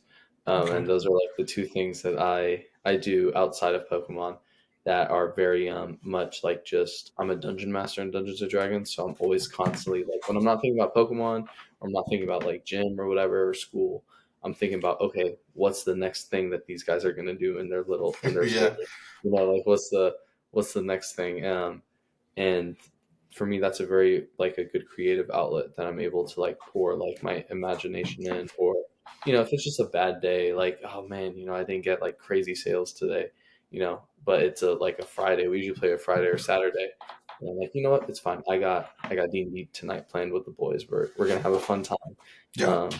Okay. And those are like the two things that I do outside of Pokemon that are very much like just I'm a dungeon master in Dungeons and Dragons, so I'm always constantly like when I'm not thinking about Pokemon or I'm not thinking about like gym or whatever or school. I'm thinking about okay, what's the next thing that these guys are gonna do in their Yeah. story? Like what's the next thing? And for me, that's a very like a good creative outlet that I'm able to like pour like my imagination in, or if it's just a bad day, like oh man, I didn't get like crazy sales today, but it's a like a Friday. We usually play a Friday or Saturday. And I'm like, you know what? It's fine. I got D&D tonight planned with the boys. We're gonna have a fun time. Yeah. Um,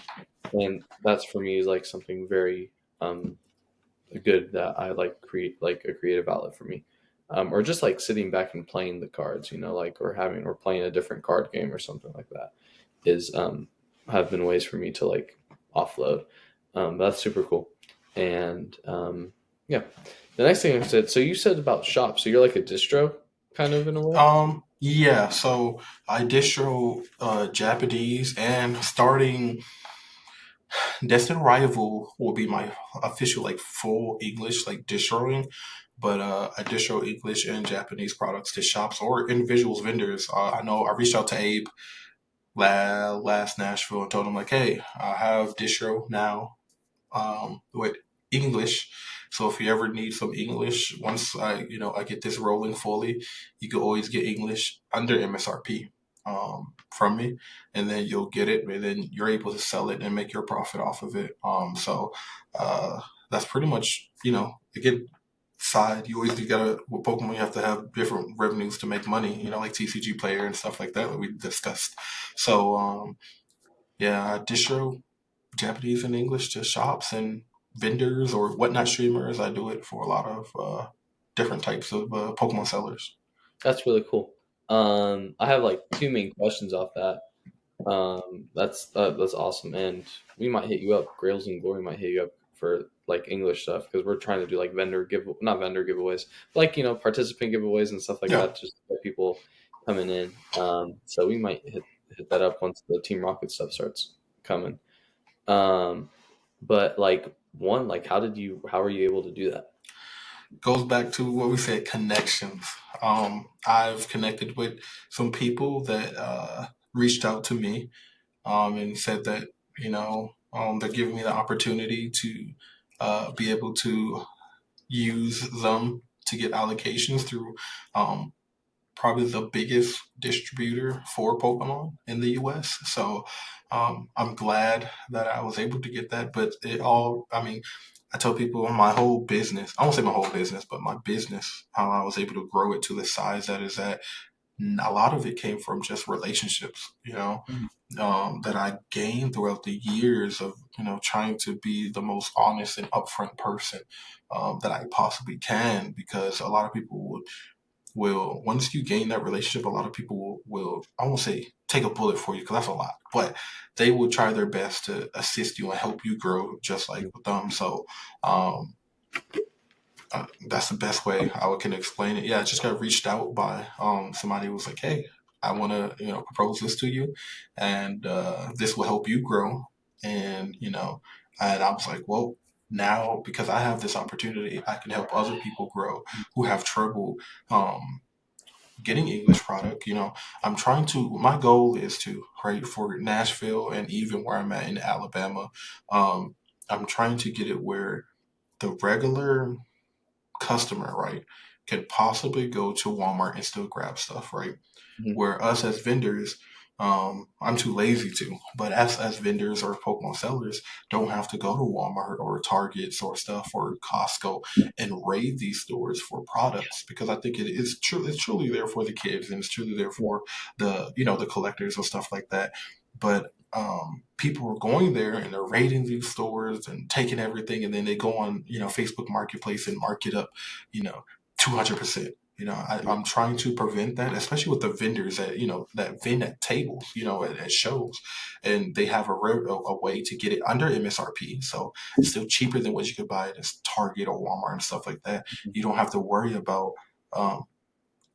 and that's for me is like something very um good that I like create like a creative outlet for me. Or just like sitting back and playing the cards, like or playing a different card game or something like that is have been ways for me to like offload. That's super cool. And yeah, the next thing I said. So you said about shops. So you're like a distro, kind of in a way. Yeah, so I distro Japanese, and starting Destined Rival will be my official like full English like distroing. But I distro English and Japanese products to shops or individuals vendors. I know I reached out to Abe last Nashville and told him like, hey, I have distro now with English. So if you ever need some English, once I get this rolling fully, you can always get English under MSRP from me, and then you'll get it, and then you're able to sell it and make your profit off of it. So uh, that's pretty much again. Side, you always gotta with Pokemon. You have to have different revenues to make money. Like TCG player and stuff like that that we discussed. So yeah, distro Japanese and English to shops and vendors or whatnot streamers. I do it for a lot of different types of Pokemon sellers. That's really cool. I have like two main questions off that. That's awesome, and we might hit you up. Grails and Glory might hit you up for like English stuff because we're trying to do like not vendor giveaways, but, like participant giveaways and stuff like Yeah, that, just to get people coming in. So we might hit that up once the Team Rocket stuff starts coming. Um, but like one, like how are you able to do that? goes back to what we said, connections. I've connected with some people that reached out to me and said that they're giving me the opportunity to be able to use them to get allocations through um, probably the biggest distributor for Pokemon in the US. So I'm glad that I was able to get that. But I mean, I tell people my whole business, I won't say my whole business, but my business, how I was able to grow it to the size that is at, a lot of it came from just relationships, Mhm. that I gained throughout the years of, trying to be the most honest and upfront person that I possibly can, because a lot of people will once you gain that relationship, a lot of people will I won't say take a bullet for you because that's a lot, but they will try their best to assist you and help you grow just like with them. So um, that's the best way can explain it. Yeah, I just got reached out by somebody who was like, hey, I want to propose this to you, and this will help you grow. And and I was like, well, now because I have this opportunity, I can help other people grow who have trouble getting English product. I'm trying to, my goal is to, right, for Nashville and even where I'm at in Alabama, um, I'm trying to get it where the regular customer, right, could possibly go to Walmart and still grab stuff, right? Mhm. Where us as vendors, I'm too lazy to, but as vendors or Pokemon sellers, don't have to go to Walmart or Targets or stuff or Costco and raid these stores for products, because I think it's truly there for the kids, and it's truly there Yeah. for the collectors and stuff like that. But people are going there and they're raiding these stores and taking everything, and then they go on Facebook Marketplace and mark it up, you know, 200%. I'm trying to prevent that, especially with the vendors that vend at tables, at shows, and they have a way to get it under MSRP, so it's still cheaper than what you could buy at Target or Walmart and stuff like that. Mhm. You don't have to worry about um,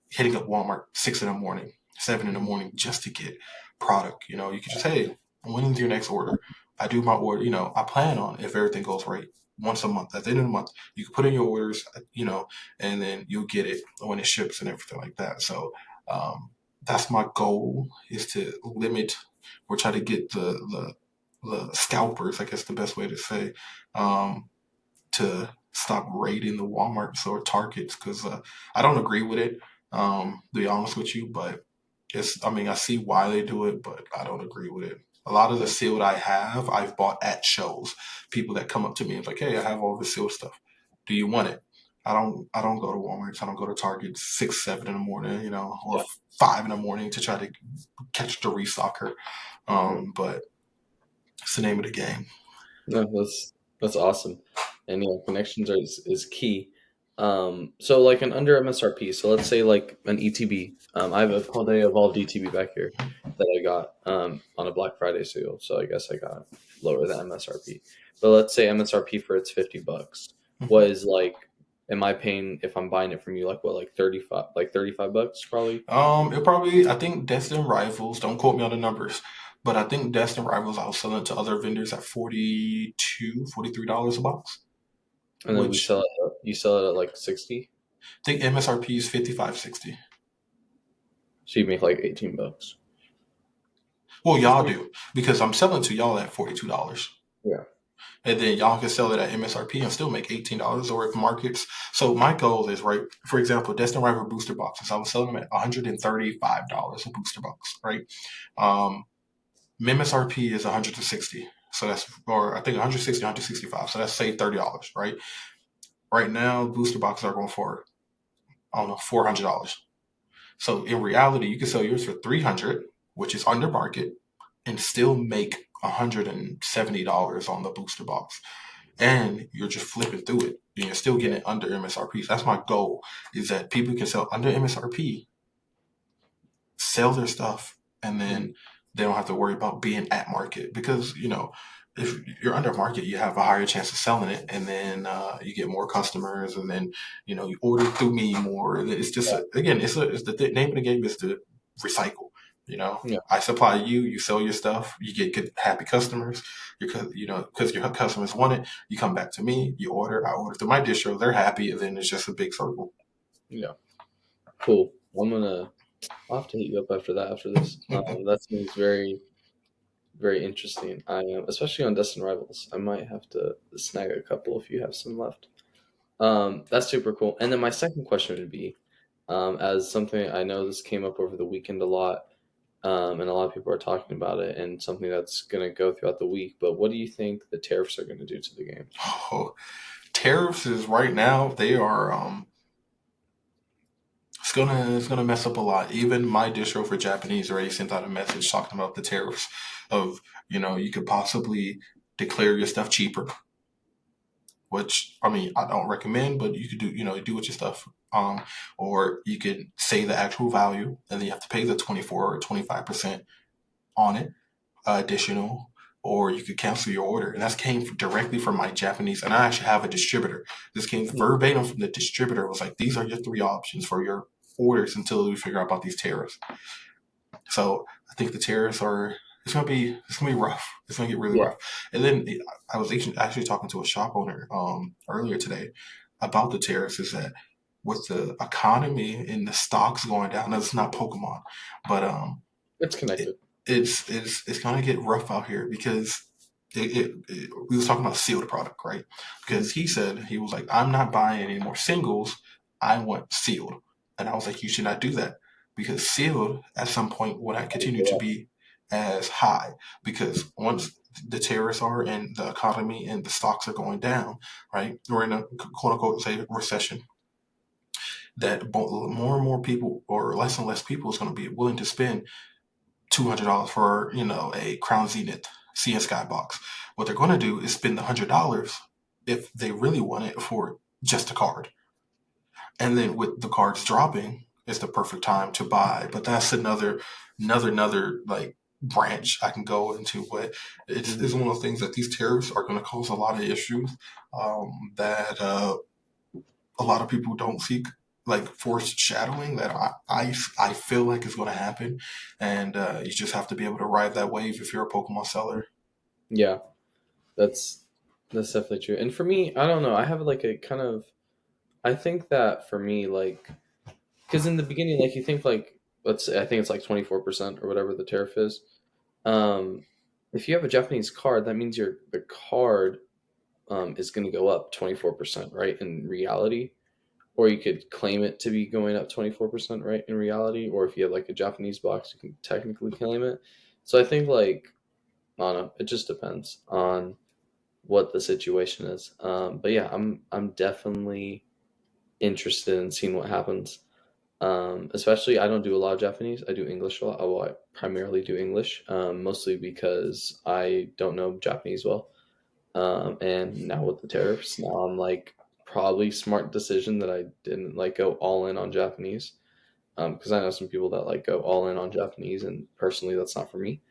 hitting up Walmart 6 in the morning, 7 in the morning just to get product. You can just, hey, when is your next order? I do my order. I plan on, if everything goes right, once a month. At the end of the month, you can put in your orders, and then you'll get it when it ships and everything like that. So um, that's my goal, is to limit or try to get the scalpers, I guess the best way to say, um, to stop raiding the Walmarts or Targets, because I don't agree with it. To be honest with you, but I mean, I see why they do it, but I don't agree with it. A lot of the Yeah. sealed I've bought at shows. People that come up to me and like, hey, I have all this sealed stuff. Do you want it? I don't go to Walmart. I don't go to Target 6, 7 in the morning, or Yeah. 5 in the morning to try to catch the restocker. Mhm. But it's the name of the game. No, that's awesome, and connections is key. So like an under MSRP. So let's say like an ETB. I have a Paldeya Evolved ETB back here that I got on a Black Friday sale. So I guess I got lower than MSRP. But let's say MSRP for it's $50. Was like, am I paying if I'm buying it from you like what like 35 bucks probably? It probably, I think Destin Rivals, don't quote me on the numbers, but I think Destin Rivals, I was selling it to other vendors at $42, $43 a box, And then which you sell it at like 60. I think MSRP is 55.60. So you make like $18. Well, That's y'all pretty. do, because I'm selling to y'all at $42. Yeah. And then y'all can sell it at MSRP and still make $18 or if markets. So my goal is, right, for example, Destin Rival booster boxes. I was selling them at $135 a booster box, right? Um, MSRP is 160. So that's, or I think 160, 165. So that's say $30, right? Right now, booster boxes are going for, I don't know, $400. So in reality, you can sell yours for 300, which is under market, and still make $170 on the booster box. And you're just flipping through it. And you're still Yeah. getting it under MSRP. So that's my goal, is that people can sell under MSRP, sell their stuff, and Mhm. then they don't have to worry about being at market because if you're under market, you have a higher chance of selling it, and then you get more customers, and then you order through me more. It's just again, it's the name of the game is to recycle. Yeah. I supply you, you sell your stuff, you get good, happy customers. Because your customers want it, you come back to me, you order, I order through my distro, they're happy, and then it's just a big circle. Yeah. Cool. I'll have to hit you up after that after this. That seems very, very interesting. I am especially on Destin Rivals. I might have to snag a couple if you have some left. That's super cool. And then my second question would be, as something I know this came up over the weekend a lot, and a lot of people are talking about it, and something that's going to go throughout the week. But what do you think the tariffs are going to do to the game? Oh, tariffs is right now they are it's gonna mess up a lot. Even my distro for Japanese already sent out a message talking about the tariffs of you could possibly declare your stuff cheaper, which I mean I don't recommend, but you could do with your stuff. Or you could say the actual value, and then you have to pay the 24 or 25% on it additional, or you could cancel your order. And that came directly from my Japanese, and I actually have a distributor. This came Hmm. verbatim from the distributor. It was like, these are your three options for your orders until we figure out about these tariffs. So I think the tariffs are. It's gonna be rough. It's gonna get really Yeah. rough. And then I was actually talking to a shop owner earlier today about the tariffs. Is that with the economy and the stocks going down? That's not Pokemon, but It's it, connected. it's gonna get rough out here because we was talking about sealed product, right? Mhm. Because he was like, I'm not buying any more singles. I want sealed, and I was like, you should not do that because sealed at some point will not continue to be as high because once the tariffs are and the economy and the stocks are going down, right? We're in a quote unquote say recession that more and more people or less and less people is going to be willing to spend $200 for a Crown Zenith Sea Skybox. What they're going to do is spend the $100 if they really want it for just a card, and then with the cards dropping, it's the perfect time to buy. But that's another like branch I can go into. But it's Mhm. one of those things that these tariffs are going to cause a lot of issues that a lot of people don't seek like foreshadowing that I feel like is going to happen, and you just have to be able to ride that wave if you're a Pokemon seller. Yeah, that's that's definitely true. And for me, I don't know. I have like a kind of. I think that for me, like, because in the beginning, like you think like let's say I think it's like 24% or whatever the tariff is. Um, if you have a Japanese card, that means the card is going to go up 24%, right? In reality, or you could claim it to be going up 24%, right? In reality, or if you have like a Japanese box, you can technically claim it. So I think like I don't know, it just depends on what the situation is. But yeah, I'm definitely interested in seeing what happens. Especially, I don't do a lot of Japanese. I do English a lot. Well, I primarily do English, mostly because I don't know Japanese well. And now with the tariffs, now I'm like probably smart decision that I didn't like go all in on Japanese. Because I know some people that like go all in on Japanese, and personally, that's not for me.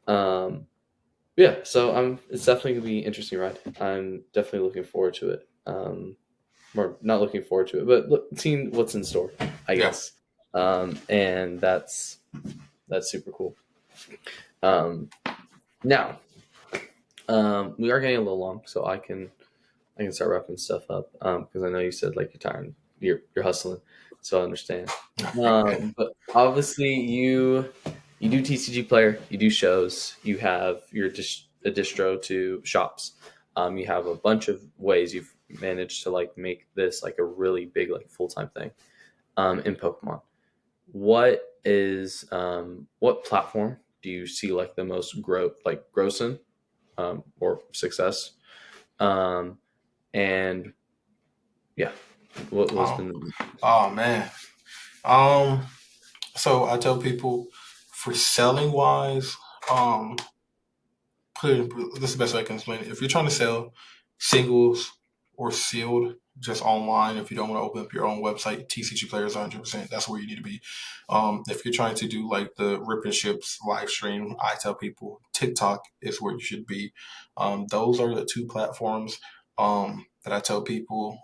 Um, yeah, so it's definitely gonna be an interesting ride. I'm definitely looking forward to it. Or not looking forward to it, but seeing what's in store, I Yeah. guess. And that's super cool. Um, Now, we are getting a little long, so I can start wrapping stuff up because I know you said like you're tired, you're hustling, so I understand. But obviously, you do TCG player, you do shows, you have a distro to shops. You have a bunch of ways you've managed to like make this like a really big like full time thing in Pokemon. What platform do you see like the most gross in or success? Um, and yeah, what's Oh, been oh man. Um, so I tell people for selling wise, um, this is the best way I can explain it. If you're trying to sell singles or sealed just online, if you don't want to open up your own website, TCG Players 100%, that's where you need to be. If you're trying to do like the rip and ships live stream, I tell people TikTok is where you should be. Those are the two platforms that I tell people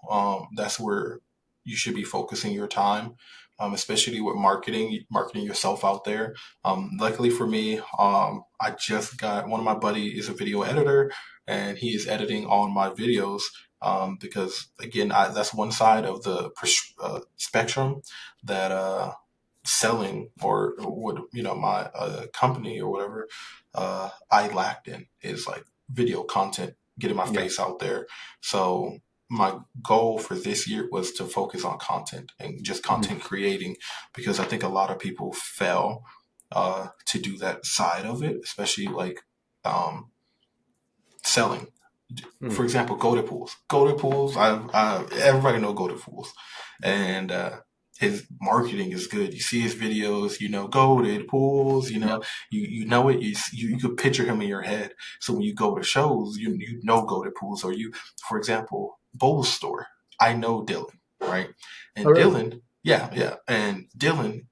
that's where you should be focusing your time. Especially with marketing yourself out there. Luckily for me, I just got one of my buddy is a video editor, and he is editing on my videos. Because again, that's one side of the spectrum that selling or what my company or whatever I lacked in is like video content, getting my yeah. face out there. So my goal for this year was to focus on content and just Mhm. content creating because I think a lot of people fail to do that side of it, especially like um, selling. For Mhm. example, go pools. Go pools. Everybody know go pools, and his marketing is good. You see his videos. Go pools. Yep. You know it. You could picture him in your head. So when you go to shows, you know go pools. Or for example, Bowls store. I know Dylan, right? Oh, And really? Dylan, yeah, yeah. And Dylan,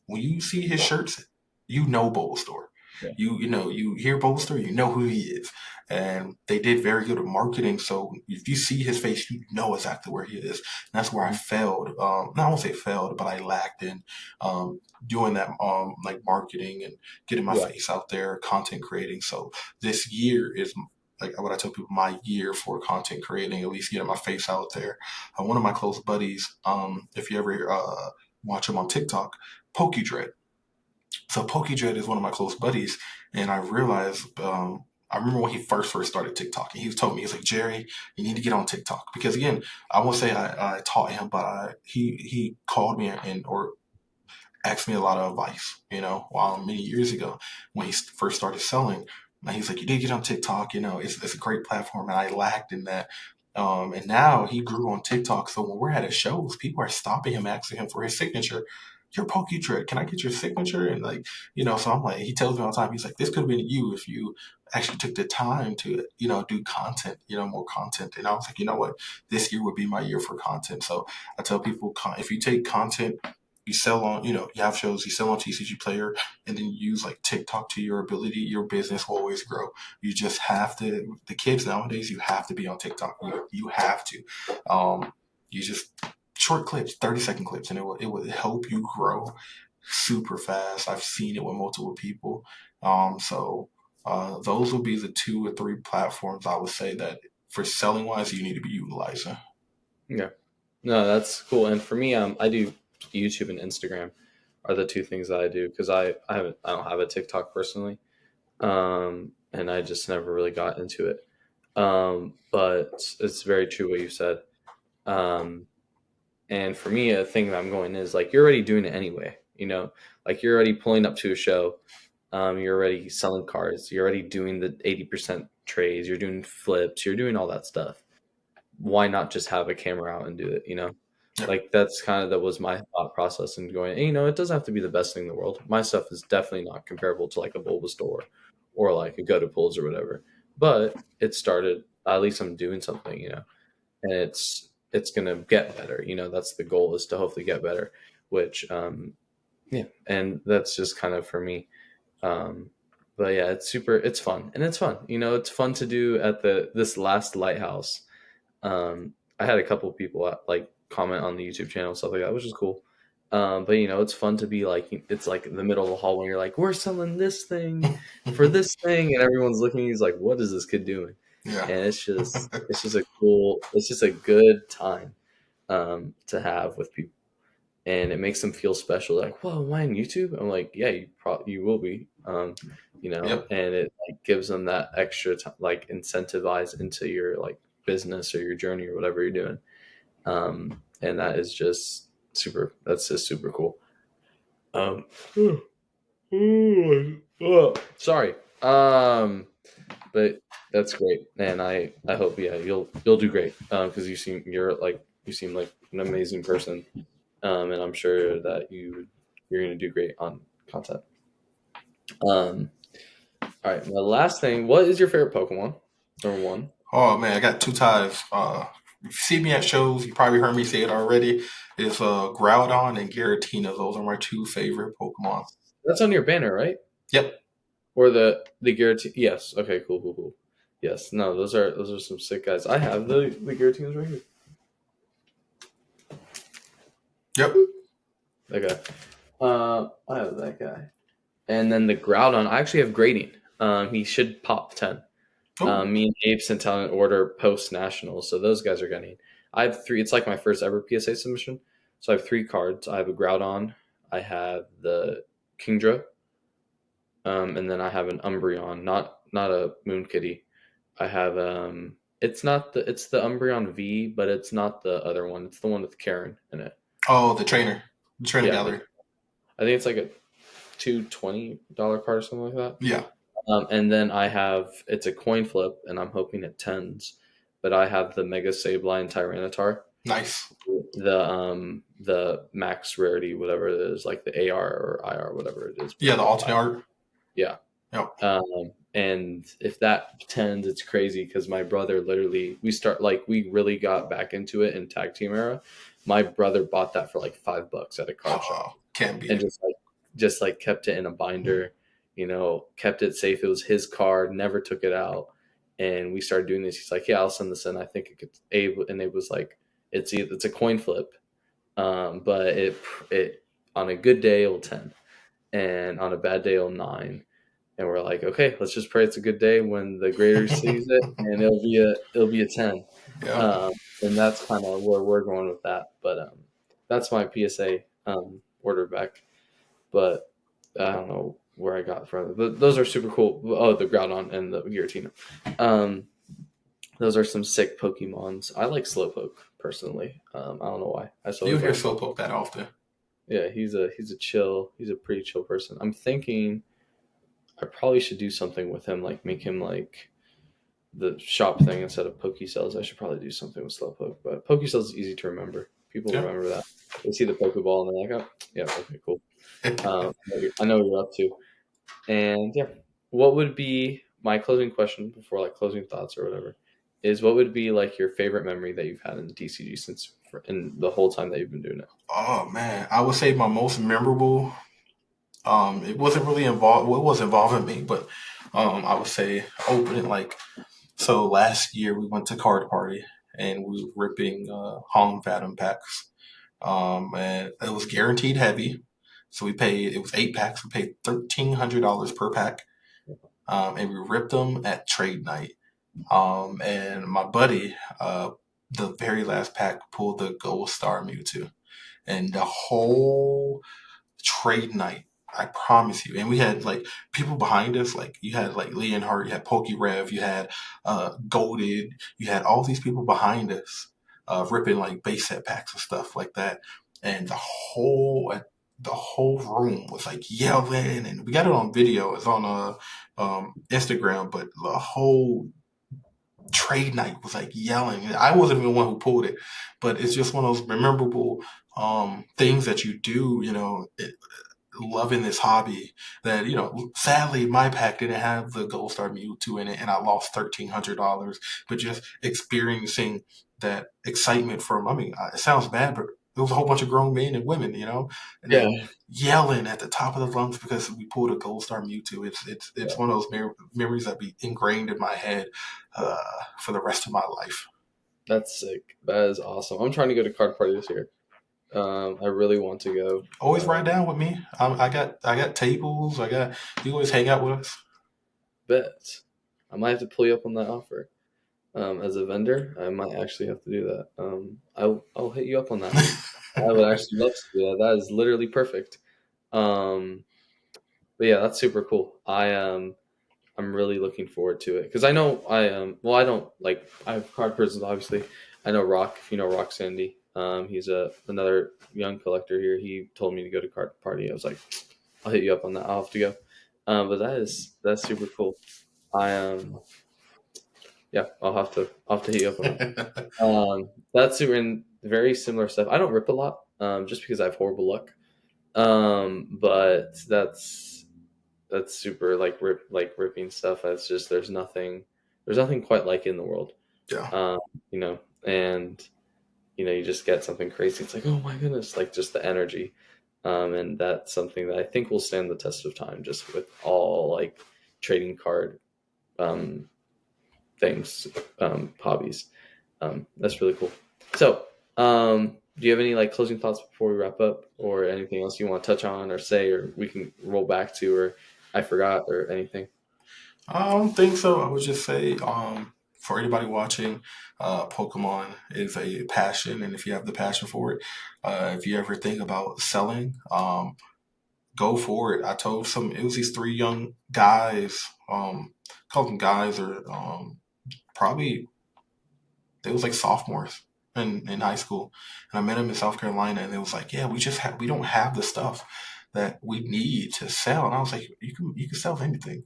when you see his shirts, you know Bowls store. Yeah. You hear Bowls store, you know who he is, and they did very good at marketing. So if you see his face, you know exactly where he is. And that's where I Mhm. failed. No, I won't say failed, but I lacked in doing that, like marketing and getting my Yeah. face out there, content creating. So this year is like what I tell people, my year for content creating, at least getting my face out there. One of my close buddies, if you ever watch him on TikTok, PokeDread. So PokeDread is one of my close buddies, and I realized I remember when he first started TikTok, and he told me, he's like, Jerry, you need to get on TikTok because again, I won't say I taught him, but he called me and or asked me a lot of advice, while many years ago when he first started selling. And he's like, you need to get on TikTok, it's a great platform, and I lacked in that. And now he grew on TikTok, so when we're at his shows, people are stopping him, asking him for his signature. Your PokeTread, can I get your signature? And like, so I'm like, he tells me all the time, he's like, this could have been you if you actually took the time to, do content, more content. And I was like, you know what, this year would be my year for content. So I tell people, if you take content, you sell on, you have shows, you sell on TCG Player, and then you use like TikTok to your ability, your business will always grow. You just have to, the kids nowadays, you have to be on TikTok. You have to. You just, short clips, 30-second clips, and it will help you grow super fast. I've seen it with multiple people. So those will be the 2 or 3 platforms I would say that for selling wise, you need to be utilizing. Yeah. No, that's cool. And for me, I do YouTube and Instagram are the two things that I do because I don't have a TikTok personally, and I just never really got into it. But it's very true what you said. Um, And for me, a thing that I'm going is like you're already doing it anyway. Like you're already pulling up to a show. You're already selling cards. You're already doing the 80% trades. You're doing flips. You're doing all that stuff. Why not just have a camera out and do it? Yep. Like that's kind of that was my thought process and going. And, it doesn't have to be the best thing in the world. My stuff is definitely not comparable to like a Bulbasaur or like a Go to Pools or whatever. But it started. At least I'm doing something. And it's gonna get better. That's the goal, is to hopefully get better. Which yeah, and that's just kind of for me. Um, but yeah, it's fun, and it's fun. It's fun to do at this last lighthouse. I had a couple people like comment on the YouTube channel and stuff like that, which is cool. But it's fun to be like, it's like in the middle of the hall when you're like, we're selling this thing for this thing, and everyone's looking. He's like, what is this kid doing? Yeah. And it's just a good time to have with people, and it makes them feel special. Like, whoa, am I on YouTube? I'm like, yeah, you will be. Yep. And it like gives them that extra like incentivize into your like business or your journey or whatever you're doing. And that is just super. That's just super cool. Um, oh, sorry. But that's great, and I hope, yeah, you'll do great, because you seem like an amazing person, and I'm sure that you're gonna do great on content. Um, all right, my last thing. What is your favorite Pokemon? Number one. Oh man, I got two ties. If you see me at shows, you probably heard me say it already. It's Groudon and Giratina. Those are my two favorite Pokemon. That's on your banner, right? Yep. Or the Giratina? Yes. Okay. Cool. Cool. Cool. Yes. No. Those are some sick guys. I have the Giratinas right here. Yep. Okay. I have that guy. And then the Groudon, I actually have grading. He should pop 10. Oh, Me and Abe sent out an order post nationals, so those guys are getting. I have three. It's like my first ever PSA submission, so I have three cards. I have a Groudon, I have the Kingdra, and then I have an Umbreon, not a Moon Kitty. I have it's the Umbreon V, but it's not the other one. It's the one with Karen in it. oh, the trainer Yeah, gallery. I think it's like a $220 card or something like that. Yeah. And then it's a coin flip, and I'm hoping it tens. But I have the Mega Sableye Tyranitar, Nice. the max rarity, whatever it is, like the AR or IR, whatever it is. Yeah, the alternate art. Yeah. Yep. And if that tens, it's crazy because my brother literally, we really got back into it in tag team era. My brother bought that for like $5 at a card shop, Can't be. and just like kept it in a binder, kept it safe. It was his card, never took it out. And we started doing this. He's like, yeah, I'll send this in. I think it could. And it was like, it's a coin flip, but it on a good day it'll 10, and on a bad day it'll 9. And we're like, okay, let's just pray it's a good day when the grader sees it, and it'll be a 10. Yeah. And that's kind of where we're going with that. But that's my PSA order back. But I don't know where I got from it. But those are super cool. Oh, the Groudon and the Giratina. Those are some sick Pokemons. I like Slowpoke personally. I don't know why. You hear Slowpoke that often. Yeah, he's a pretty chill person. I'm thinking I probably should do something with him, like make him like the shop thing instead of PokéSells. I should probably do something with Slowpoke, but PokéSells is easy to remember. People remember that. They see the Pokeball and they're like, oh, yeah, okay, cool. I know what you're up to. And yeah, what would be my closing question before like closing thoughts or whatever is what would be like your favorite memory that you've had in the TCG in the whole time that you've been doing it? Oh man, I would say my most memorable. It wasn't really involved. Well, it was involving me, but I would say opening so last year we went to Card Party and we were ripping Harlem Fathom packs. And it was guaranteed heavy. So it was 8 packs. We paid $1,300 per pack. And we ripped them at trade night. And my buddy, the very last pack pulled the Gold Star Mewtwo. And the whole trade night, I promise you. And we had people behind us, you had Leonhardt, you had PokeRev, you had Golded, you had all these people behind us. ripping like base set packs and stuff like that. And the whole room was like yelling, and we got it on video. It's on Instagram, but the whole trade night was like yelling. I wasn't even the one who pulled it, but it's just one of those memorable things that you do. Loving this hobby that sadly my pack didn't have the Gold Star Mewtwo in it, and I lost $1,300. But just experiencing that excitement from, I mean, it sounds bad, but it was a whole bunch of grown men and women, and Yeah. then yelling at the top of the lungs because we pulled a Gold Star Mewtwo. It's one of those memories that be ingrained in my head uh, for the rest of my life. That's sick. That is awesome. I'm trying to go to card party this year. I really want to go. Always ride down with me. I got tables. You always hang out with us. Bet. I might have to pull you up on that offer. As a vendor, I might actually have to do that. I'll hit you up on that. I would actually love to do that. That is literally perfect. But yeah, that's super cool. I'm really looking forward to it because I know well, I don't like, I have card prisons obviously. I know Rock, if you know Rock Sandy. He's another young collector here. He told me to go to card party. I was like, I'll hit you up on that. I'll have to go. But that's super cool. I Yeah, I'll have to hit you up on that. That's super, and very similar stuff. I don't rip a lot, just because I have horrible luck. But that's super like ripping stuff. That's just there's nothing quite like it in the world. Yeah. And you just get something crazy. It's like, oh my goodness, like just the energy. And that's something that I think will stand the test of time, just with all like trading card um things, hobbies. That's really cool. So, do you have any like closing thoughts before we wrap up, or anything else you want to touch on or say, or we can roll back to, or I forgot, or anything? I don't think so. I would just say, for anybody watching, Pokemon is a passion, and if you have the passion for it, if you ever think about selling, go for it. I told it was these three young guys, called them guys, or probably they was like sophomores in high school, and I met them in South Carolina, and it was like, yeah, we don't have the stuff that we need to sell, and I was like, you can sell anything,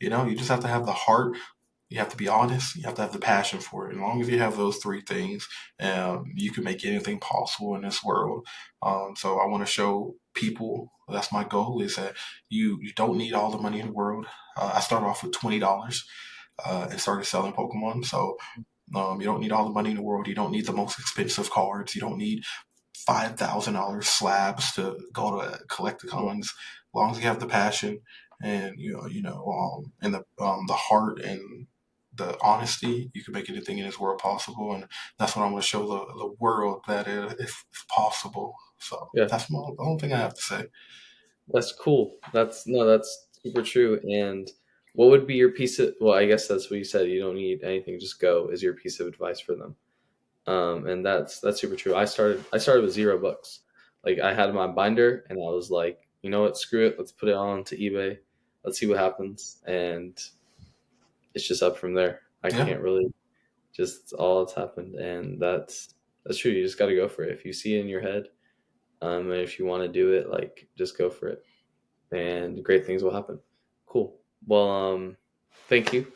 you just have to have the heart. You have to be honest. You have to have the passion for it. As long as you have those three things, you can make anything possible in this world. So I want to show people, that's my goal, is that you don't need all the money in the world. I started off with $20 and started selling Pokemon. So you don't need all the money in the world. You don't need the most expensive cards. You don't need $5,000 slabs to go to collect the coins. As long as you have the passion and and the heart and the honesty, you can make anything in this world possible. And that's what I'm going to show the world, that it's possible. So Yeah, that's the only thing I have to say. that's cool. That's super true. And what would be your piece of? Well, I guess that's what you said. You don't need anything. Just go. Is your piece of advice for them? And that's super true. I started with $0. Like, I had my binder, and I was like, you know what, screw it. Let's put it on to eBay. Let's see what happens, and it's just up from there. I Yeah. can't really, just all that's happened, and that's true. You just got to go for it. If you see it in your head, and if you want to do it, like, just go for it, and great things will happen. Cool. Well, thank you,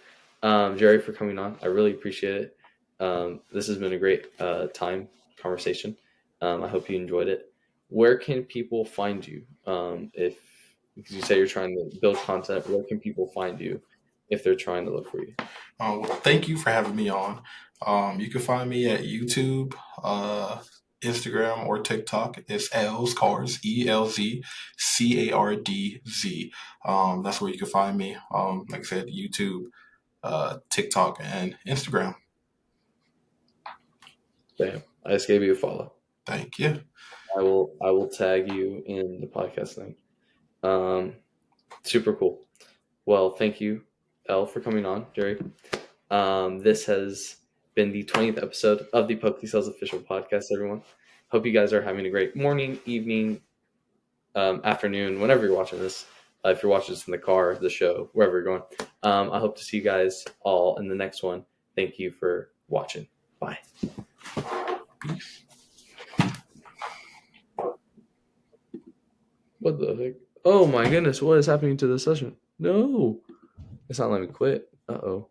Jerry, for coming on. I really appreciate it. This has been a great conversation. I hope you enjoyed it. Where can people find you? If Because you say you're trying to build content, where can people find you if they're trying to look for you? Well, thank you for having me on. You can find me at YouTube, Instagram, or TikTok. It's L's Cars, ELZCARDZ. That's where you can find me. Like I said, YouTube, TikTok, and Instagram. Bam! I just gave you a follow. Thank you. I will tag you in the podcast thing. Um, Super cool. Well, thank you, Elle, for coming on, Jerry. This has been the 20th episode of the PokéSells official podcast, everyone. Hope you guys are having a great morning, evening, afternoon, whenever you're watching this. If you're watching this in the car, the show, wherever you're going. I hope to see you guys all in the next one. Thank you for watching. Bye. Peace. What the heck? Oh my goodness, what is happening to this session? No. It's not letting me quit. Uh-oh.